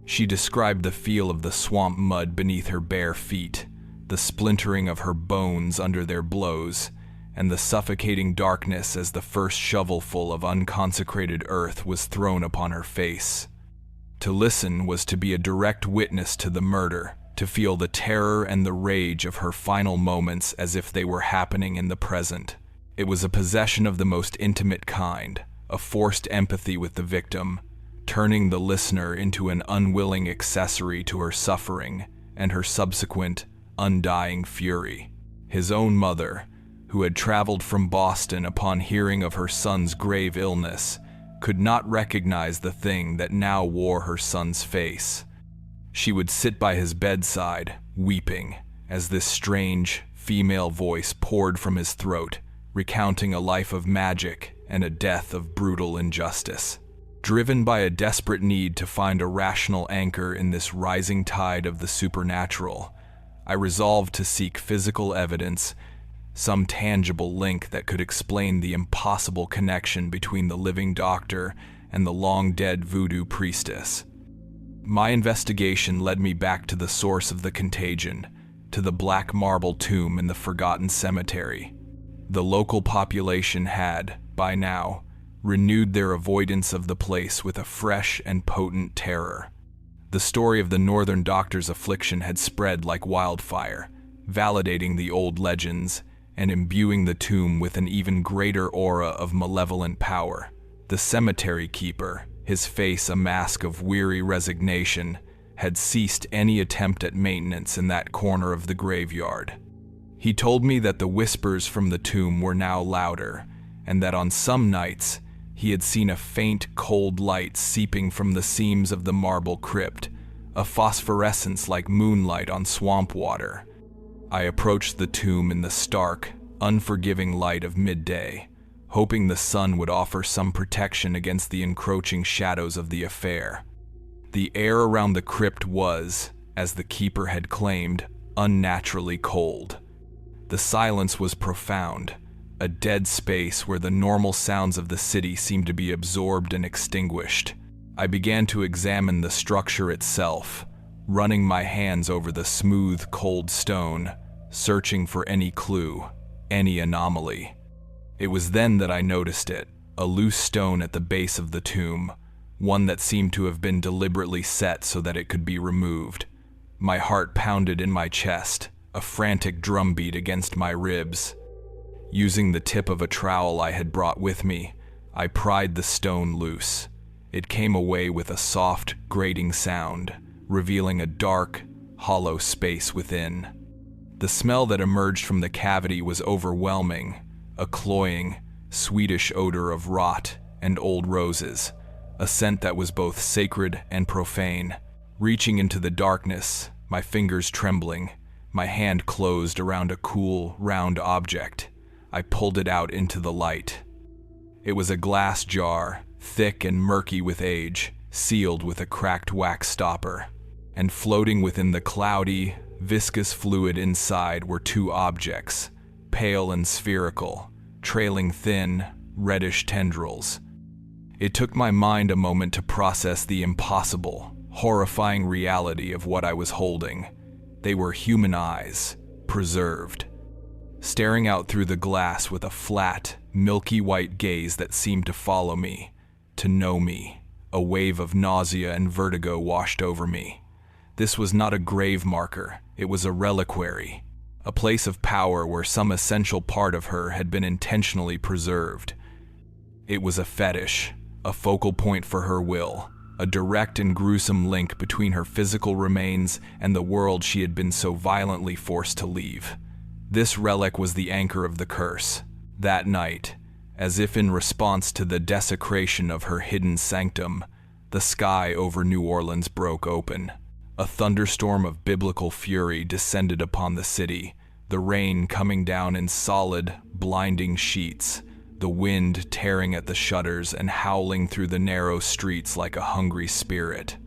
She described the feel of the swamp mud beneath her bare feet, the splintering of her bones under their blows, and the suffocating darkness as the first shovelful of unconsecrated earth was thrown upon her face. To listen was to be a direct witness to the murder, to feel the terror and the rage of her final moments as if they were happening in the present. It was a possession of the most intimate kind, a forced empathy with the victim, turning the listener into an unwilling accessory to her suffering and her subsequent, undying fury. His own mother, who had traveled from Boston upon hearing of her son's grave illness, could not recognize the thing that now wore her son's face. She would sit by his bedside, weeping, as this strange, female voice poured from his throat, recounting a life of magic and a death of brutal injustice. Driven by a desperate need to find a rational anchor in this rising tide of the supernatural, I resolved to seek physical evidence, some tangible link that could explain the impossible connection between the living doctor and the long-dead voodoo priestess. My investigation led me back to the source of the contagion, to the black marble tomb in the forgotten cemetery. The local population had, by now, renewed their avoidance of the place with a fresh and potent terror. The story of the northern doctor's affliction had spread like wildfire, validating the old legends and imbuing the tomb with an even greater aura of malevolent power. The cemetery keeper, his face a mask of weary resignation, had ceased any attempt at maintenance in that corner of the graveyard. He told me that the whispers from the tomb were now louder, and that on some nights he had seen a faint, cold light seeping from the seams of the marble crypt, a phosphorescence like moonlight on swamp water. I approached the tomb in the stark, unforgiving light of midday, hoping the sun would offer some protection against the encroaching shadows of the affair. The air around the crypt was, as the keeper had claimed, unnaturally cold. The silence was profound, a dead space where the normal sounds of the city seemed to be absorbed and extinguished. I began to examine the structure itself, running my hands over the smooth, cold stone, searching for any clue, any anomaly. It was then that I noticed it, a loose stone at the base of the tomb, one that seemed to have been deliberately set so that it could be removed. My heart pounded in my chest, a frantic drumbeat against my ribs. Using the tip of a trowel I had brought with me, I pried the stone loose. It came away with a soft, grating sound, revealing a dark, hollow space within. The smell that emerged from the cavity was overwhelming, a cloying, sweetish odor of rot and old roses, a scent that was both sacred and profane. Reaching into the darkness, my fingers trembling, my hand closed around a cool, round object, I pulled it out into the light. It was a glass jar, thick and murky with age, sealed with a cracked wax stopper. And floating within the cloudy, viscous fluid inside were two objects, pale and spherical, trailing thin, reddish tendrils. It took my mind a moment to process the impossible, horrifying reality of what I was holding. They were human eyes, preserved, staring out through the glass with a flat, milky white gaze that seemed to follow me, to know me. A wave of nausea and vertigo washed over me. This was not a grave marker, it was a reliquary, a place of power where some essential part of her had been intentionally preserved. It was a fetish, a focal point for her will, a direct and gruesome link between her physical remains and the world she had been so violently forced to leave. This relic was the anchor of the curse. That night, as if in response to the desecration of her hidden sanctum, the sky over New Orleans broke open. A thunderstorm of biblical fury descended upon the city, the rain coming down in solid, blinding sheets, the wind tearing at the shutters and howling through the narrow streets like a hungry spirit.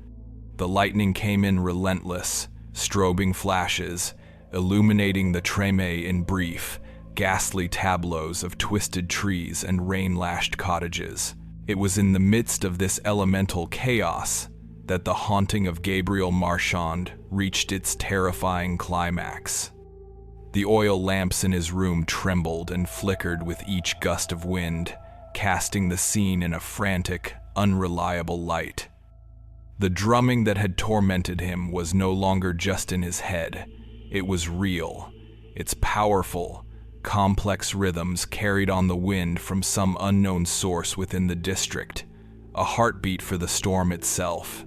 The lightning came in relentless, strobing flashes, illuminating the treme in brief, ghastly tableaus of twisted trees and rain-lashed cottages. It was in the midst of this elemental chaos that the haunting of Gabriel Marchand reached its terrifying climax. The oil lamps in his room trembled and flickered with each gust of wind, casting the scene in a frantic, unreliable light. The drumming that had tormented him was no longer just in his head. It was real. Its powerful, complex rhythms carried on the wind from some unknown source within the district, a heartbeat for the storm itself.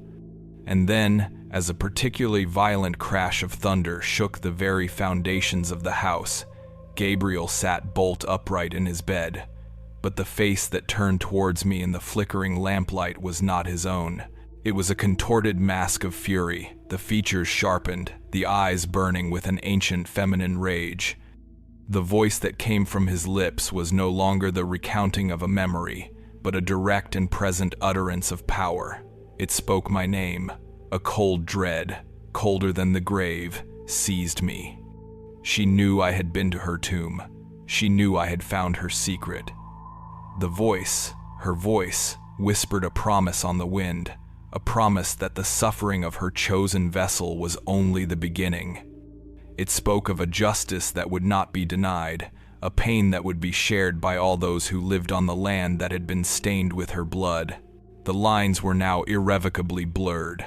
And then, as a particularly violent crash of thunder shook the very foundations of the house, Gabriel sat bolt upright in his bed. But the face that turned towards me in the flickering lamplight was not his own. It was a contorted mask of fury, the features sharpened, the eyes burning with an ancient feminine rage. The voice that came from his lips was no longer the recounting of a memory, but a direct and present utterance of power. It spoke my name. A cold dread, colder than the grave, seized me. She knew I had been to her tomb. She knew I had found her secret. The voice, her voice, whispered a promise on the wind, a promise that the suffering of her chosen vessel was only the beginning. It spoke of a justice that would not be denied, a pain that would be shared by all those who lived on the land that had been stained with her blood. The lines were now irrevocably blurred.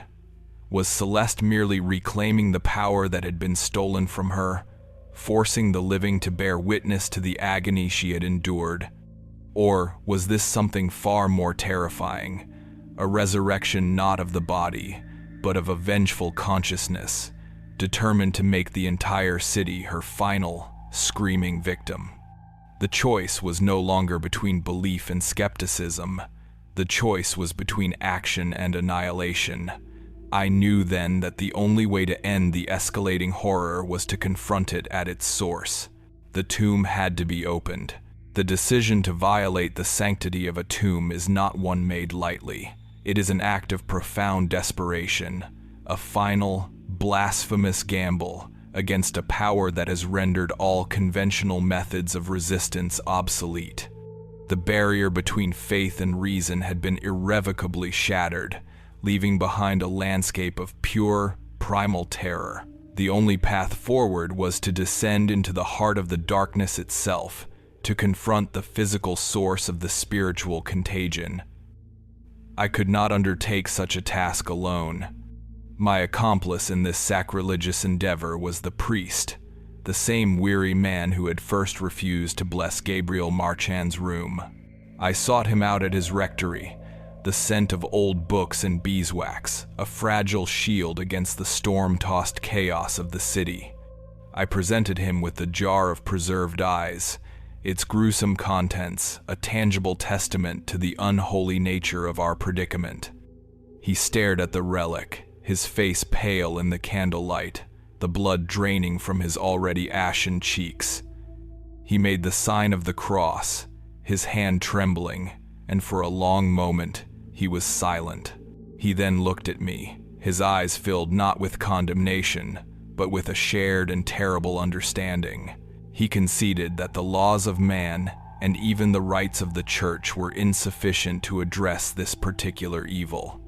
Was Celeste merely reclaiming the power that had been stolen from her, forcing the living to bear witness to the agony she had endured? Or was this something far more terrifying, a resurrection not of the body, but of a vengeful consciousness, determined to make the entire city her final, screaming victim? The choice was no longer between belief and skepticism. The choice was between action and annihilation. I knew then that the only way to end the escalating horror was to confront it at its source. The tomb had to be opened. The decision to violate the sanctity of a tomb is not one made lightly. It is an act of profound desperation, a final, blasphemous gamble against a power that has rendered all conventional methods of resistance obsolete. The barrier between faith and reason had been irrevocably shattered, leaving behind a landscape of pure, primal terror. The only path forward was to descend into the heart of the darkness itself, to confront the physical source of the spiritual contagion. I could not undertake such a task alone. My accomplice in this sacrilegious endeavor was the priest, the same weary man who had first refused to bless Gabriel Marchand's room. I sought him out at his rectory, the scent of old books and beeswax, a fragile shield against the storm-tossed chaos of the city. I presented him with the jar of preserved eyes, its gruesome contents a tangible testament to the unholy nature of our predicament. He stared at the relic, his face pale in the candlelight, the blood draining from his already ashen cheeks. He made the sign of the cross, his hand trembling, and for a long moment he was silent. He then looked at me, his eyes filled not with condemnation, but with a shared and terrible understanding. He conceded that the laws of man and even the rights of the church were insufficient to address this particular evil.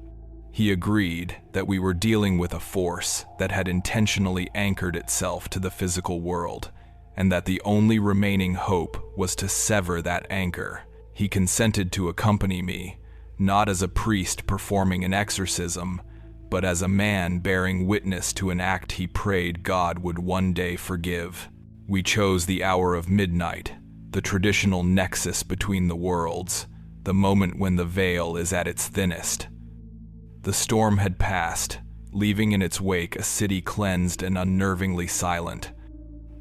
He agreed that we were dealing with a force that had intentionally anchored itself to the physical world, and that the only remaining hope was to sever that anchor. He consented to accompany me, not as a priest performing an exorcism, but as a man bearing witness to an act he prayed God would one day forgive. We chose the hour of midnight, the traditional nexus between the worlds, the moment when the veil is at its thinnest. The storm had passed, leaving in its wake a city cleansed and unnervingly silent.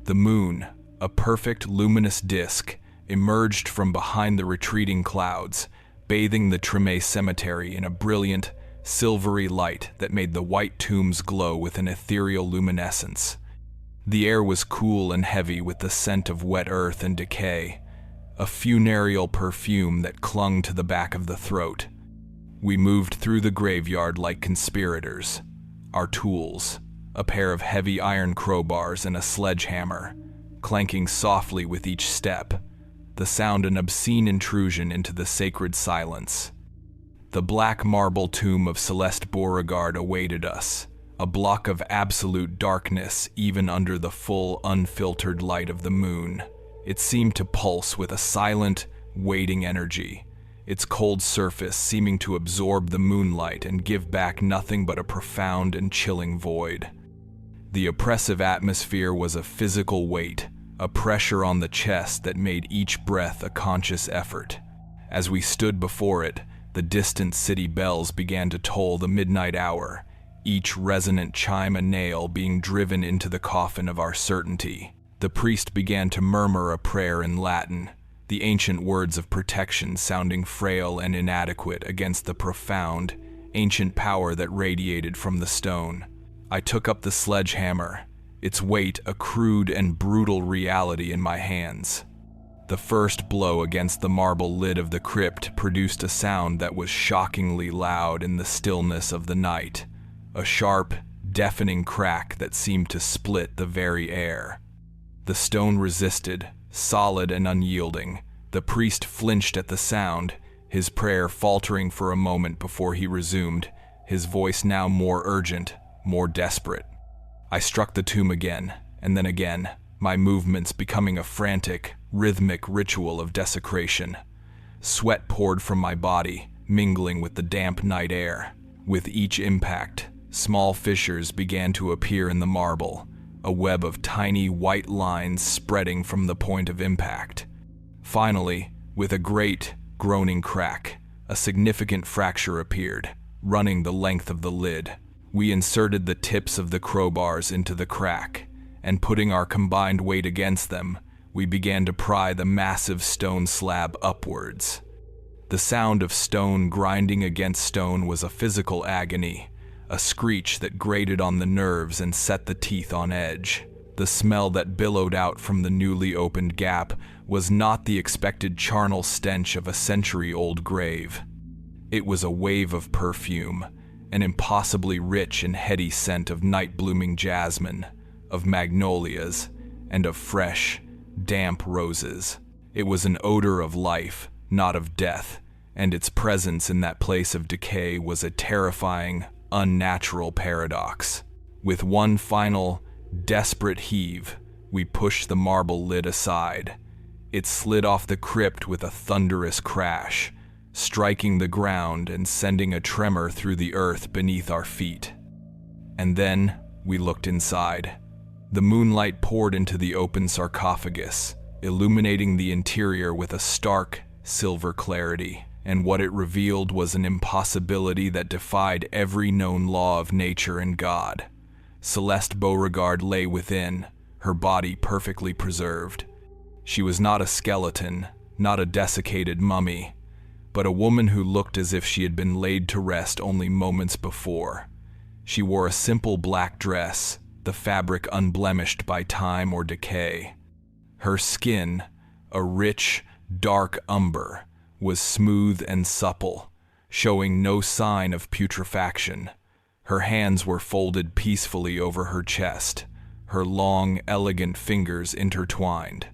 The moon, a perfect luminous disk, emerged from behind the retreating clouds, bathing the Treme cemetery in a brilliant, silvery light that made the white tombs glow with an ethereal luminescence. The air was cool and heavy with the scent of wet earth and decay, a funereal perfume that clung to the back of the throat. We moved through the graveyard like conspirators. Our tools, a pair of heavy iron crowbars and a sledgehammer, clanking softly with each step, the sound an obscene intrusion into the sacred silence. The black marble tomb of Celeste Beauregard awaited us, a block of absolute darkness even under the full, unfiltered light of the moon. It seemed to pulse with a silent, waiting energy, its cold surface seeming to absorb the moonlight and give back nothing but a profound and chilling void. The oppressive atmosphere was a physical weight, a pressure on the chest that made each breath a conscious effort. As we stood before it, the distant city bells began to toll the midnight hour, each resonant chime a nail being driven into the coffin of our certainty. The priest began to murmur a prayer in Latin, the ancient words of protection sounding frail and inadequate against the profound, ancient power that radiated from the stone. I took up the sledgehammer, its weight a crude and brutal reality in my hands. The first blow against the marble lid of the crypt produced a sound that was shockingly loud in the stillness of the night, a sharp, deafening crack that seemed to split the very air. The stone resisted, solid and unyielding. The priest flinched at the sound, his prayer faltering for a moment before he resumed, his voice now more urgent, more desperate. I struck the tomb again, and then again, my movements becoming a frantic, rhythmic ritual of desecration. Sweat poured from my body, mingling with the damp night air. With each impact, small fissures began to appear in the marble, a web of tiny white lines spreading from the point of impact. Finally, with a great, groaning crack, a significant fracture appeared, running the length of the lid. We inserted the tips of the crowbars into the crack, and putting our combined weight against them, we began to pry the massive stone slab upwards. The sound of stone grinding against stone was a physical agony, a screech that grated on the nerves and set the teeth on edge. The smell that billowed out from the newly opened gap was not the expected charnel stench of a century-old grave. It was a wave of perfume, an impossibly rich and heady scent of night-blooming jasmine, of magnolias, and of fresh, damp roses. It was an odor of life, not of death, and its presence in that place of decay was a terrifying, unnatural paradox. With one final, desperate heave, we pushed the marble lid aside. It slid off the crypt with a thunderous crash, striking the ground and sending a tremor through the earth beneath our feet. And then we looked inside. The moonlight poured into the open sarcophagus, illuminating the interior with a stark, silver clarity, and what it revealed was an impossibility that defied every known law of nature and God. Celeste Beauregard lay within, her body perfectly preserved. She was not a skeleton, not a desiccated mummy, but a woman who looked as if she had been laid to rest only moments before. She wore a simple black dress, the fabric unblemished by time or decay. Her skin, a rich, dark umber, was smooth and supple, showing no sign of putrefaction. Her hands were folded peacefully over her chest, her long, elegant fingers intertwined.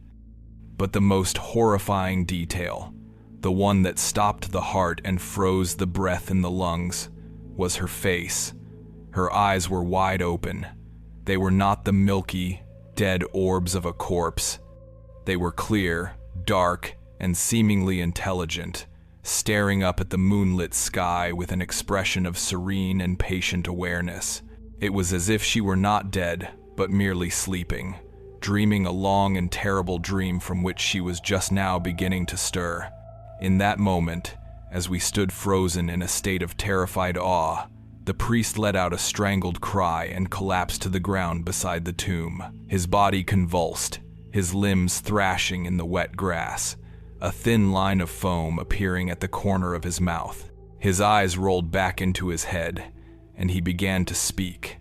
But the most horrifying detail, the one that stopped the heart and froze the breath in the lungs, was her face. Her eyes were wide open. They were not the milky, dead orbs of a corpse. They were clear, dark, and seemingly intelligent, staring up at the moonlit sky with an expression of serene and patient awareness. It was as if she were not dead, but merely sleeping, dreaming a long and terrible dream from which she was just now beginning to stir. In that moment, as we stood frozen in a state of terrified awe, the priest let out a strangled cry and collapsed to the ground beside the tomb. His body convulsed, his limbs thrashing in the wet grass, a thin line of foam appearing at the corner of his mouth. His eyes rolled back into his head, and he began to speak,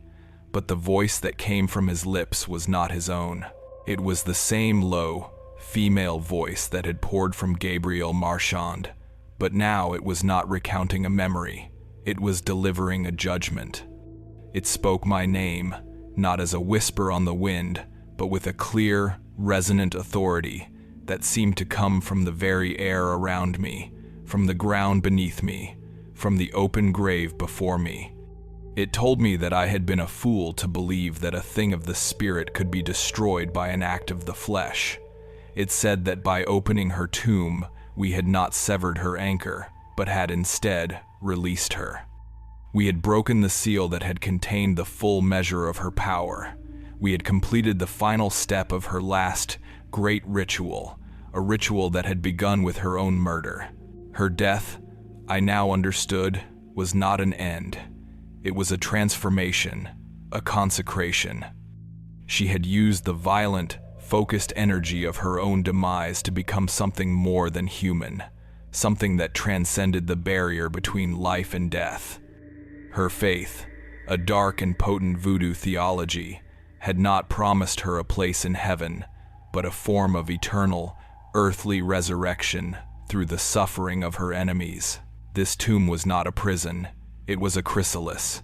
but the voice that came from his lips was not his own. It was the same low, female voice that had poured from Gabriel Marchand, but now it was not recounting a memory. It was delivering a judgment. It spoke my name, not as a whisper on the wind, but with a clear, resonant authority that seemed to come from the very air around me, from the ground beneath me, from the open grave before me. It told me that I had been a fool to believe that a thing of the spirit could be destroyed by an act of the flesh. It said that by opening her tomb, we had not severed her anchor, but had instead released her. We had broken the seal that had contained the full measure of her power. We had completed the final step of her last great ritual, a ritual that had begun with her own murder. Her death, I now understood, was not an end. It was a transformation, a consecration. She had used the violent, focused energy of her own demise to become something more than human, something that transcended the barrier between life and death. Her faith, a dark and potent voodoo theology, had not promised her a place in heaven, but a form of eternal, earthly resurrection through the suffering of her enemies. This tomb was not a prison, it was a chrysalis.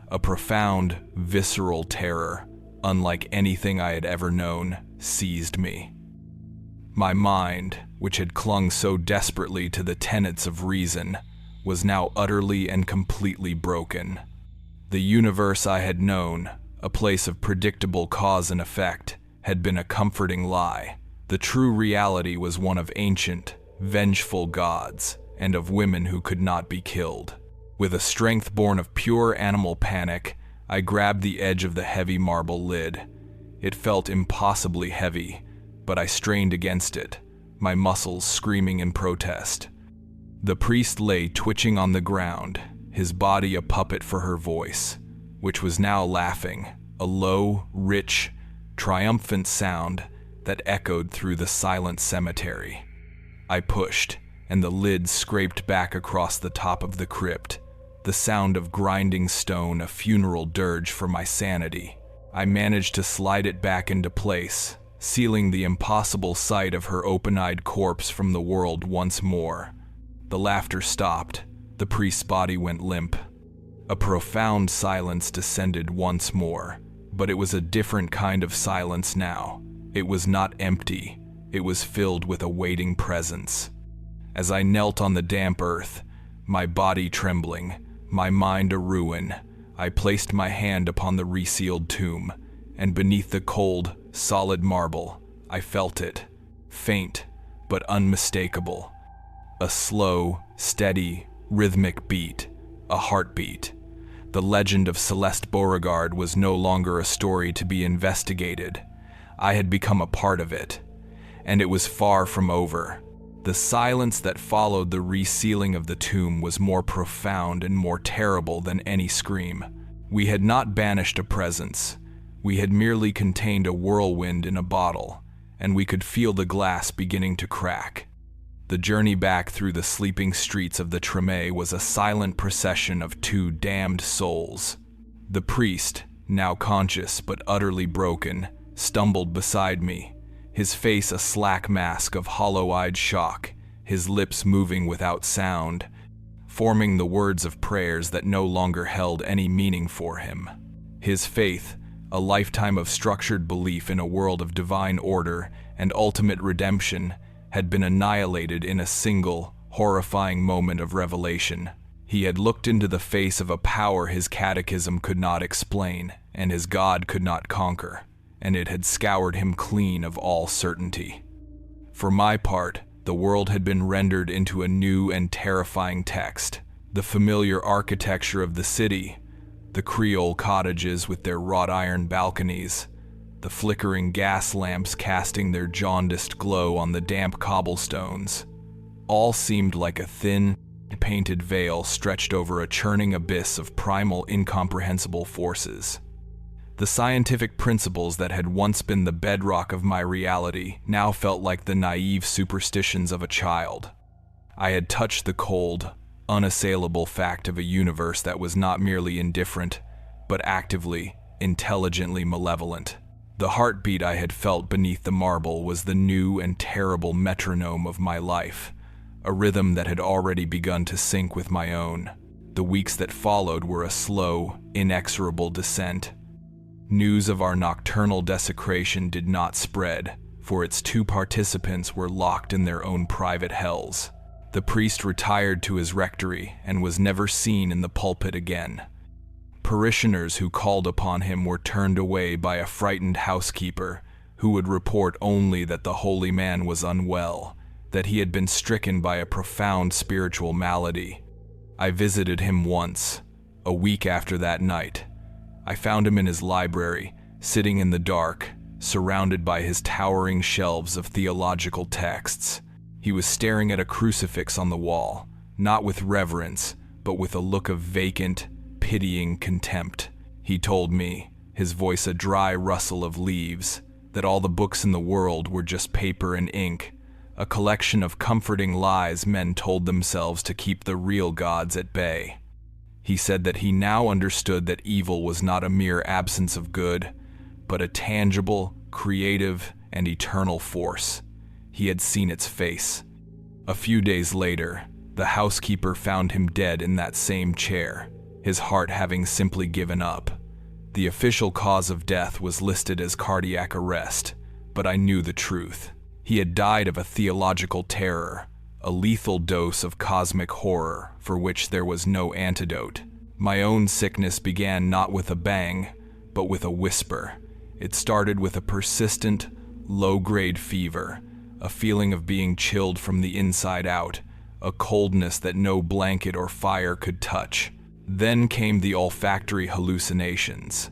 A profound, visceral terror, unlike anything I had ever known, seized me. My mind, which had clung so desperately to the tenets of reason, was now utterly and completely broken. The universe I had known, a place of predictable cause and effect, had been a comforting lie. The true reality was one of ancient, vengeful gods, and of women who could not be killed. With a strength born of pure animal panic, I grabbed the edge of the heavy marble lid. It felt impossibly heavy, but I strained against it, my muscles screaming in protest. The priest lay twitching on the ground, his body a puppet for her voice, which was now laughing, a low, rich, triumphant sound that echoed through the silent cemetery. I pushed, and the lid scraped back across the top of the crypt, the sound of grinding stone a funeral dirge for my sanity. I managed to slide it back into place, sealing the impossible sight of her open-eyed corpse from the world once more. The laughter stopped. The priest's body went limp. A profound silence descended once more, but it was a different kind of silence now. It was not empty. It was filled with a waiting presence. As I knelt on the damp earth, my body trembling, my mind a ruin, I placed my hand upon the resealed tomb, and beneath the cold, solid marble, I felt it, faint but unmistakable. A slow, steady, rhythmic beat, a heartbeat. The legend of Celeste Beauregard was no longer a story to be investigated. I had become a part of it, and it was far from over. The silence that followed the resealing of the tomb was more profound and more terrible than any scream. We had not banished a presence. We had merely contained a whirlwind in a bottle, and we could feel the glass beginning to crack. The journey back through the sleeping streets of the Treme was a silent procession of two damned souls. The priest, now conscious but utterly broken, stumbled beside me, his face a slack mask of hollow-eyed shock, his lips moving without sound, forming the words of prayers that no longer held any meaning for him. His faith, a lifetime of structured belief in a world of divine order and ultimate redemption, had been annihilated in a single, horrifying moment of revelation. He had looked into the face of a power his catechism could not explain and his God could not conquer, and it had scoured him clean of all certainty. For my part, the world had been rendered into a new and terrifying text. The familiar architecture of the city, the Creole cottages with their wrought iron balconies, the flickering gas lamps casting their jaundiced glow on the damp cobblestones, all seemed like a thin, painted veil stretched over a churning abyss of primal, incomprehensible forces. The scientific principles that had once been the bedrock of my reality now felt like the naive superstitions of a child. I had touched the cold, unassailable fact of a universe that was not merely indifferent, but actively, intelligently malevolent. The heartbeat I had felt beneath the marble was the new and terrible metronome of my life, a rhythm that had already begun to sync with my own. The weeks that followed were a slow, inexorable descent. News of our nocturnal desecration did not spread, for its two participants were locked in their own private hells. The priest retired to his rectory and was never seen in the pulpit again. Parishioners who called upon him were turned away by a frightened housekeeper who would report only that the holy man was unwell, that he had been stricken by a profound spiritual malady. I visited him once, a week after that night. I found him in his library, sitting in the dark, surrounded by his towering shelves of theological texts. He was staring at a crucifix on the wall, not with reverence, but with a look of vacant, pitying contempt. He told me, his voice a dry rustle of leaves, that all the books in the world were just paper and ink, a collection of comforting lies men told themselves to keep the real gods at bay. He said that he now understood that evil was not a mere absence of good, but a tangible, creative, and eternal force. He had seen its face. A few days later, the housekeeper found him dead in that same chair, his heart having simply given up. The official cause of death was listed as cardiac arrest, but I knew the truth. He had died of a theological terror, a lethal dose of cosmic horror for which there was no antidote. My own sickness began not with a bang, but with a whisper. It started with a persistent, low-grade fever, a feeling of being chilled from the inside out, a coldness that no blanket or fire could touch. Then came the olfactory hallucinations.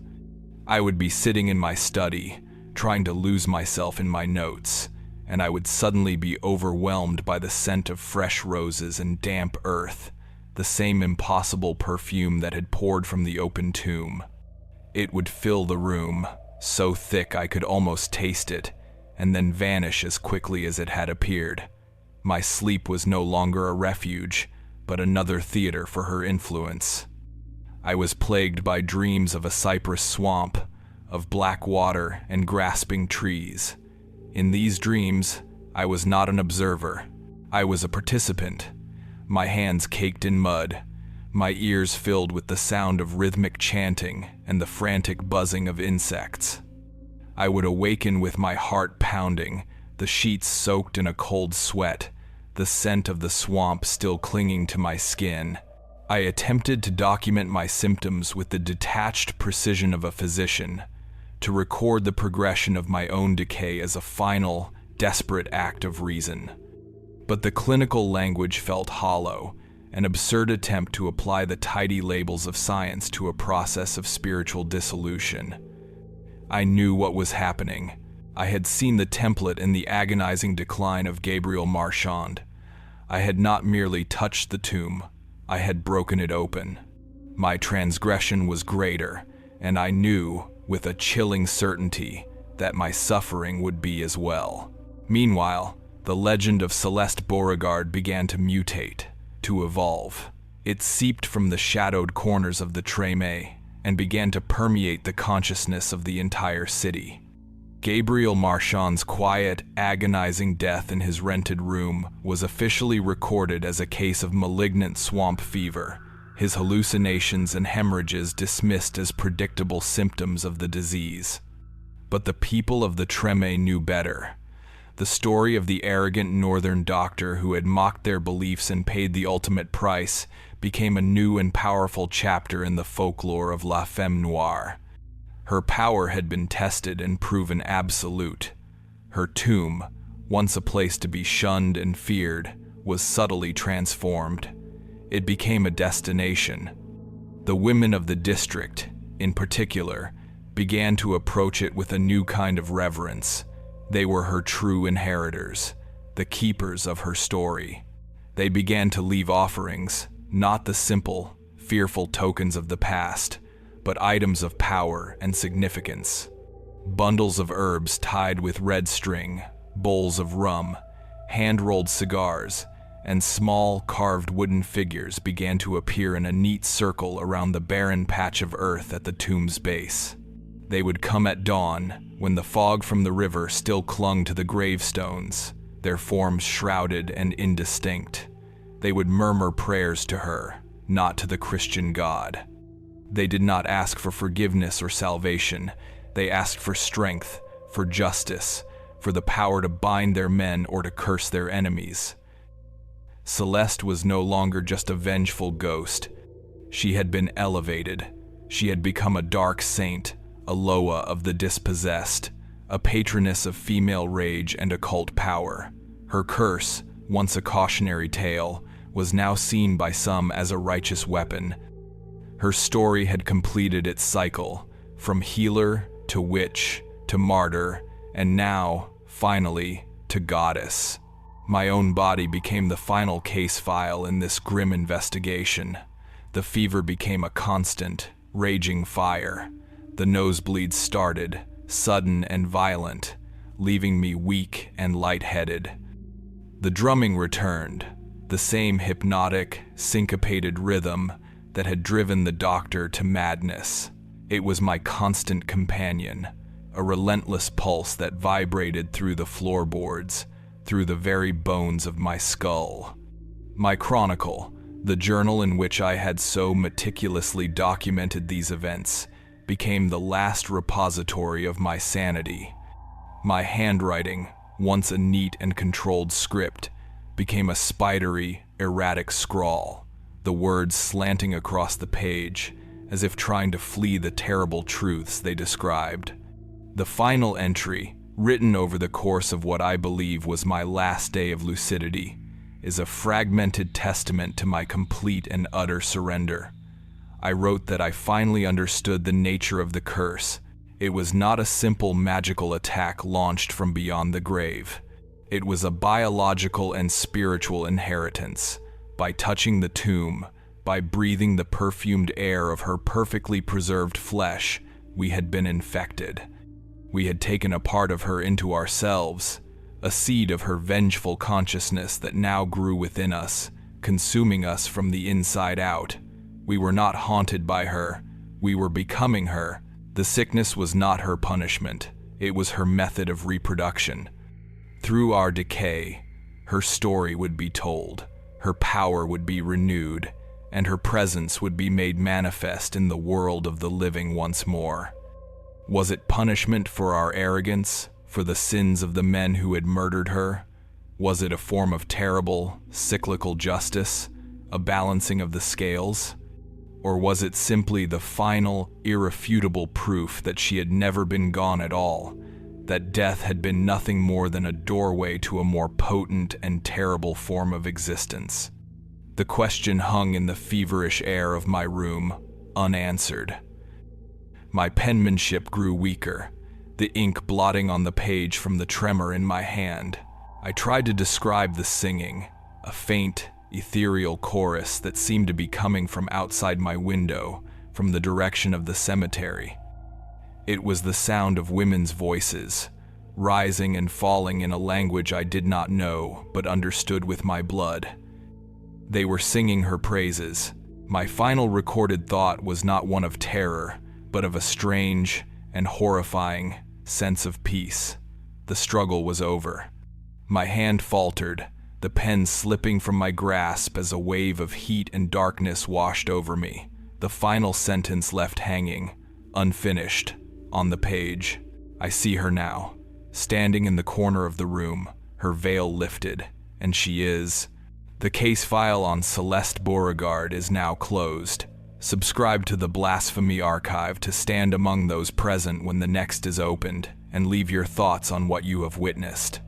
I would be sitting in my study, trying to lose myself in my notes, and I would suddenly be overwhelmed by the scent of fresh roses and damp earth, the same impossible perfume that had poured from the open tomb. It would fill the room, so thick I could almost taste it, and then vanish as quickly as it had appeared. My sleep was no longer a refuge, but another theater for her influence. I was plagued by dreams of a cypress swamp, of black water and grasping trees. In these dreams, I was not an observer. I was a participant, my hands caked in mud, my ears filled with the sound of rhythmic chanting and the frantic buzzing of insects. I would awaken with my heart pounding, the sheets soaked in a cold sweat, the scent of the swamp still clinging to my skin. I attempted to document my symptoms with the detached precision of a physician, to record the progression of my own decay as a final, desperate act of reason. But the clinical language felt hollow, an absurd attempt to apply the tidy labels of science to a process of spiritual dissolution. I knew what was happening. I had seen the template in the agonizing decline of Gabriel Marchand. I had not merely touched the tomb, I had broken it open. My transgression was greater, and I knew, with a chilling certainty that my suffering would be as well. Meanwhile, the legend of Celeste Beauregard began to mutate, to evolve. It seeped from the shadowed corners of the Treme and began to permeate the consciousness of the entire city. Gabriel Marchand's quiet, agonizing death in his rented room was officially recorded as a case of malignant swamp fever, his hallucinations and hemorrhages dismissed as predictable symptoms of the disease. But the people of the Treme knew better. The story of the arrogant northern doctor who had mocked their beliefs and paid the ultimate price became a new and powerful chapter in the folklore of La Femme Noire. Her power had been tested and proven absolute. Her tomb, once a place to be shunned and feared, was subtly transformed. It became a destination. The women of the district, in particular, began to approach it with a new kind of reverence. They were her true inheritors, the keepers of her story. They began to leave offerings, not the simple, fearful tokens of the past, but items of power and significance. Bundles of herbs tied with red string, bowls of rum, hand-rolled cigars, and small, carved wooden figures began to appear in a neat circle around the barren patch of earth at the tomb's base. They would come at dawn, when the fog from the river still clung to the gravestones, their forms shrouded and indistinct. They would murmur prayers to her, not to the Christian God. They did not ask for forgiveness or salvation. They asked for strength, for justice, for the power to bind their men or to curse their enemies. Celeste was no longer just a vengeful ghost. She had been elevated. She had become a dark saint, a Loa of the dispossessed, a patroness of female rage and occult power. Her curse, once a cautionary tale, was now seen by some as a righteous weapon. Her story had completed its cycle, from healer to witch to martyr, and now, finally, to goddess. My own body became the final case file in this grim investigation. The fever became a constant, raging fire. The nosebleeds started, sudden and violent, leaving me weak and lightheaded. The drumming returned, the same hypnotic, syncopated rhythm that had driven the doctor to madness. It was my constant companion, a relentless pulse that vibrated through the floorboards, through the very bones of my skull. My chronicle, the journal in which I had so meticulously documented these events, became the last repository of my sanity. My handwriting, once a neat and controlled script, became a spidery, erratic scrawl, the words slanting across the page, as if trying to flee the terrible truths they described. The final entry, written over the course of what I believe was my last day of lucidity, is a fragmented testament to my complete and utter surrender. I wrote that I finally understood the nature of the curse. It was not a simple magical attack launched from beyond the grave. It was a biological and spiritual inheritance. By touching the tomb, by breathing the perfumed air of her perfectly preserved flesh, we had been infected. We had taken a part of her into ourselves, a seed of her vengeful consciousness that now grew within us, consuming us from the inside out. We were not haunted by her, we were becoming her. The sickness was not her punishment, it was her method of reproduction. Through our decay, her story would be told, her power would be renewed, and her presence would be made manifest in the world of the living once more. Was it punishment for our arrogance, for the sins of the men who had murdered her? Was it a form of terrible, cyclical justice, a balancing of the scales? Or was it simply the final, irrefutable proof that she had never been gone at all, that death had been nothing more than a doorway to a more potent and terrible form of existence? The question hung in the feverish air of my room, unanswered. My penmanship grew weaker, the ink blotting on the page from the tremor in my hand. I tried to describe the singing, a faint, ethereal chorus that seemed to be coming from outside my window, from the direction of the cemetery. It was the sound of women's voices, rising and falling in a language I did not know but understood with my blood. They were singing her praises. My final recorded thought was not one of terror, but of a strange and horrifying sense of peace. The struggle was over. My hand faltered, the pen slipping from my grasp as a wave of heat and darkness washed over me. The final sentence left hanging, unfinished, on the page. I see her now, standing in the corner of the room, her veil lifted, and she is... The case file on Celeste Beauregard is now closed. Subscribe to the Blasphemy Archive to stand among those present when the next is opened, and leave your thoughts on what you have witnessed.